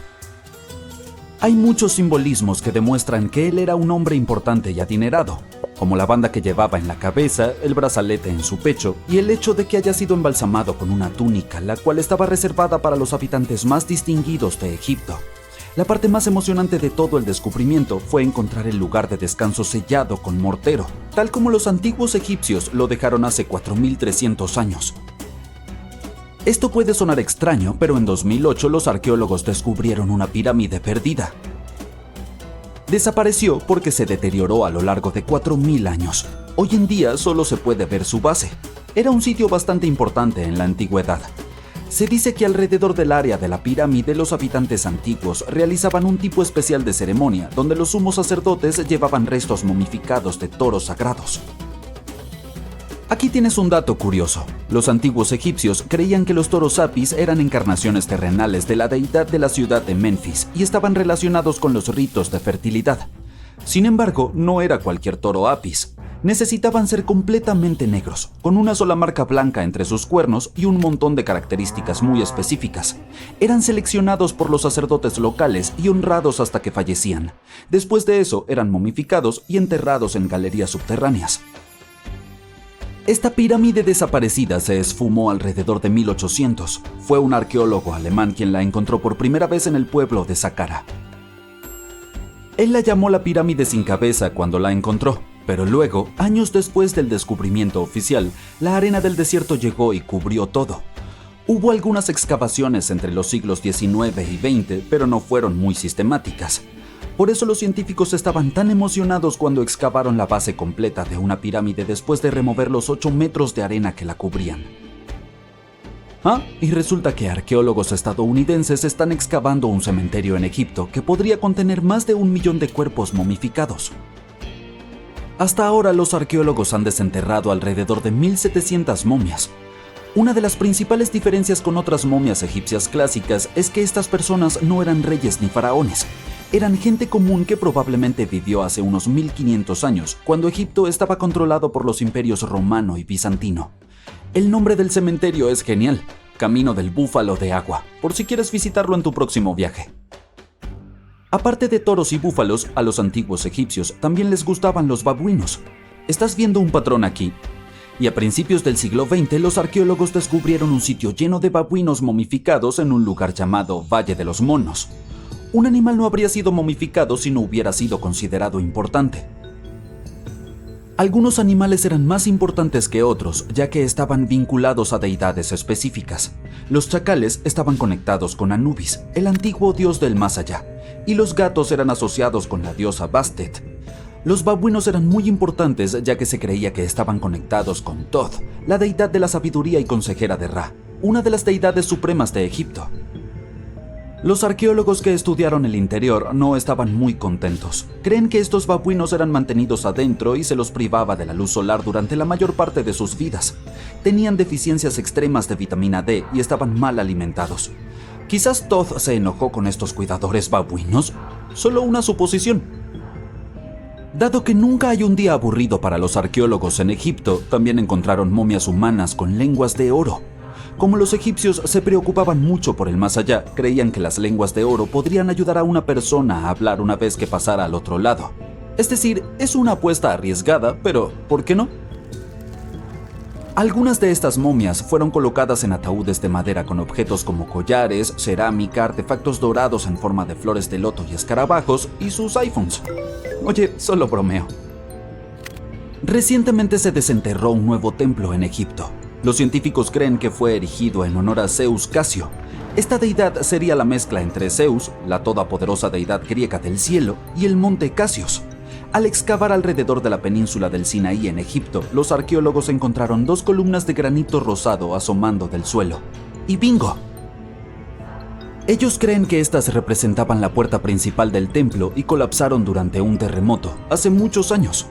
Hay muchos simbolismos que demuestran que él era un hombre importante y adinerado, como la banda que llevaba en la cabeza, el brazalete en su pecho y el hecho de que haya sido embalsamado con una túnica, la cual estaba reservada para los habitantes más distinguidos de Egipto. La parte más emocionante de todo el descubrimiento fue encontrar el lugar de descanso sellado con mortero, tal como los antiguos egipcios lo dejaron hace 4300 años. Esto puede sonar extraño, pero en 2008 los arqueólogos descubrieron una pirámide perdida. Desapareció porque se deterioró a lo largo de 4000 años. Hoy en día solo se puede ver su base. Era un sitio bastante importante en la antigüedad. Se dice que alrededor del área de la pirámide los habitantes antiguos realizaban un tipo especial de ceremonia donde los sumos sacerdotes llevaban restos momificados de toros sagrados. Aquí tienes un dato curioso. Los antiguos egipcios creían que los toros apis eran encarnaciones terrenales de la deidad de la ciudad de Menfis y estaban relacionados con los ritos de fertilidad. Sin embargo, no era cualquier toro apis. Necesitaban ser completamente negros, con una sola marca blanca entre sus cuernos y un montón de características muy específicas. Eran seleccionados por los sacerdotes locales y honrados hasta que fallecían. Después de eso, eran momificados y enterrados en galerías subterráneas. Esta pirámide desaparecida se esfumó alrededor de 1800. Fue un arqueólogo alemán quien la encontró por primera vez en el pueblo de Saqqara. Él la llamó la pirámide sin cabeza cuando la encontró, pero luego, años después del descubrimiento oficial, la arena del desierto llegó y cubrió todo. Hubo algunas excavaciones entre los siglos XIX y XX, pero no fueron muy sistemáticas. Por eso los científicos estaban tan emocionados cuando excavaron la base completa de una pirámide después de remover los 8 metros de arena que la cubrían. Y resulta que arqueólogos estadounidenses están excavando un cementerio en Egipto que podría contener más de 1 millón de cuerpos momificados. Hasta ahora los arqueólogos han desenterrado alrededor de 1700 momias. Una de las principales diferencias con otras momias egipcias clásicas es que estas personas no eran reyes ni faraones. Eran gente común que probablemente vivió hace unos 1500 años, cuando Egipto estaba controlado por los imperios romano y bizantino. El nombre del cementerio es genial, Camino del Búfalo de Agua, por si quieres visitarlo en tu próximo viaje. Aparte de toros y búfalos, a los antiguos egipcios también les gustaban los babuinos. ¿Estás viendo un patrón aquí? Y a principios del siglo XX, los arqueólogos descubrieron un sitio lleno de babuinos momificados en un lugar llamado Valle de los Monos. Un animal no habría sido momificado si no hubiera sido considerado importante. Algunos animales eran más importantes que otros, ya que estaban vinculados a deidades específicas. Los chacales estaban conectados con Anubis, el antiguo dios del más allá, y los gatos eran asociados con la diosa Bastet. Los babuinos eran muy importantes, ya que se creía que estaban conectados con Thoth, la deidad de la sabiduría y consejera de Ra, una de las deidades supremas de Egipto. Los arqueólogos que estudiaron el interior no estaban muy contentos. Creen que estos babuinos eran mantenidos adentro y se los privaba de la luz solar durante la mayor parte de sus vidas. Tenían deficiencias extremas de vitamina D y estaban mal alimentados. Quizás Thoth se enojó con estos cuidadores babuinos. Solo una suposición. Dado que nunca hay un día aburrido para los arqueólogos en Egipto, también encontraron momias humanas con lenguas de oro. Como los egipcios se preocupaban mucho por el más allá, creían que las lenguas de oro podrían ayudar a una persona a hablar una vez que pasara al otro lado. Es decir, es una apuesta arriesgada, pero ¿por qué no? Algunas de estas momias fueron colocadas en ataúdes de madera con objetos como collares, cerámica, artefactos dorados en forma de flores de loto y escarabajos, y sus iPhones. Oye, solo bromeo. Recientemente se desenterró un nuevo templo en Egipto. Los científicos creen que fue erigido en honor a Zeus Casio. Esta deidad sería la mezcla entre Zeus, la todopoderosa deidad griega del cielo, y el monte Casios. Al excavar alrededor de la península del Sinaí en Egipto, los arqueólogos encontraron 2 columnas de granito rosado asomando del suelo. ¡Y bingo! Ellos creen que estas representaban la puerta principal del templo y colapsaron durante un terremoto, hace muchos años.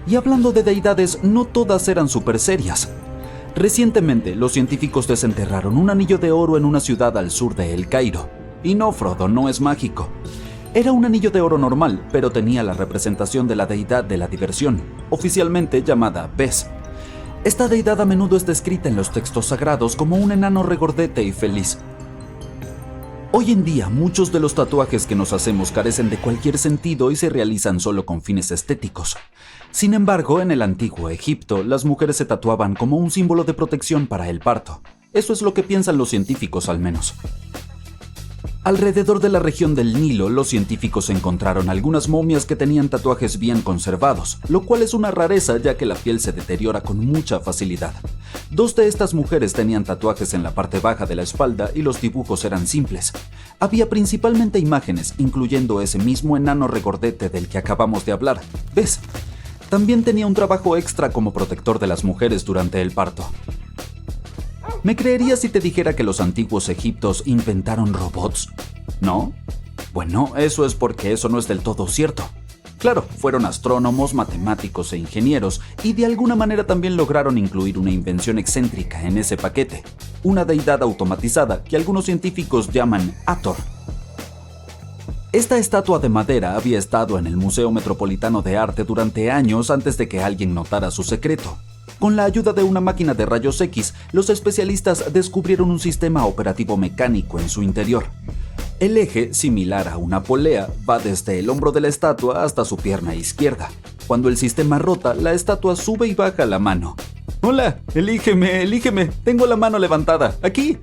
Y hablando de deidades, no todas eran súper serias. Recientemente, los científicos desenterraron un anillo de oro en una ciudad al sur de El Cairo. Y no, Frodo, no es mágico. Era un anillo de oro normal, pero tenía la representación de la deidad de la diversión, oficialmente llamada Bes. Esta deidad a menudo es descrita en los textos sagrados como un enano regordete y feliz. Hoy en día, muchos de los tatuajes que nos hacemos carecen de cualquier sentido y se realizan solo con fines estéticos. Sin embargo, en el antiguo Egipto, las mujeres se tatuaban como un símbolo de protección para el parto. Eso es lo que piensan los científicos, al menos. Alrededor de la región del Nilo, los científicos encontraron algunas momias que tenían tatuajes bien conservados, lo cual es una rareza ya que la piel se deteriora con mucha facilidad. 2 de estas mujeres tenían tatuajes en la parte baja de la espalda y los dibujos eran simples. Había principalmente imágenes, incluyendo ese mismo enano regordete del que acabamos de hablar. ¿Ves? También tenía un trabajo extra como protector de las mujeres durante el parto. ¿Me creerías si te dijera que los antiguos egipcios inventaron robots? ¿No? Bueno, eso es porque eso no es del todo cierto. Claro, fueron astrónomos, matemáticos e ingenieros, y de alguna manera también lograron incluir una invención excéntrica en ese paquete, una deidad automatizada que algunos científicos llaman Hathor. Esta estatua de madera había estado en el Museo Metropolitano de Arte durante años antes de que alguien notara su secreto. Con la ayuda de una máquina de rayos X, los especialistas descubrieron un sistema operativo mecánico en su interior. El eje, similar a una polea, va desde el hombro de la estatua hasta su pierna izquierda. Cuando el sistema rota, la estatua sube y baja la mano. ¡Hola! ¡Elígeme! ¡Elígeme! ¡Tengo la mano levantada! ¡Aquí!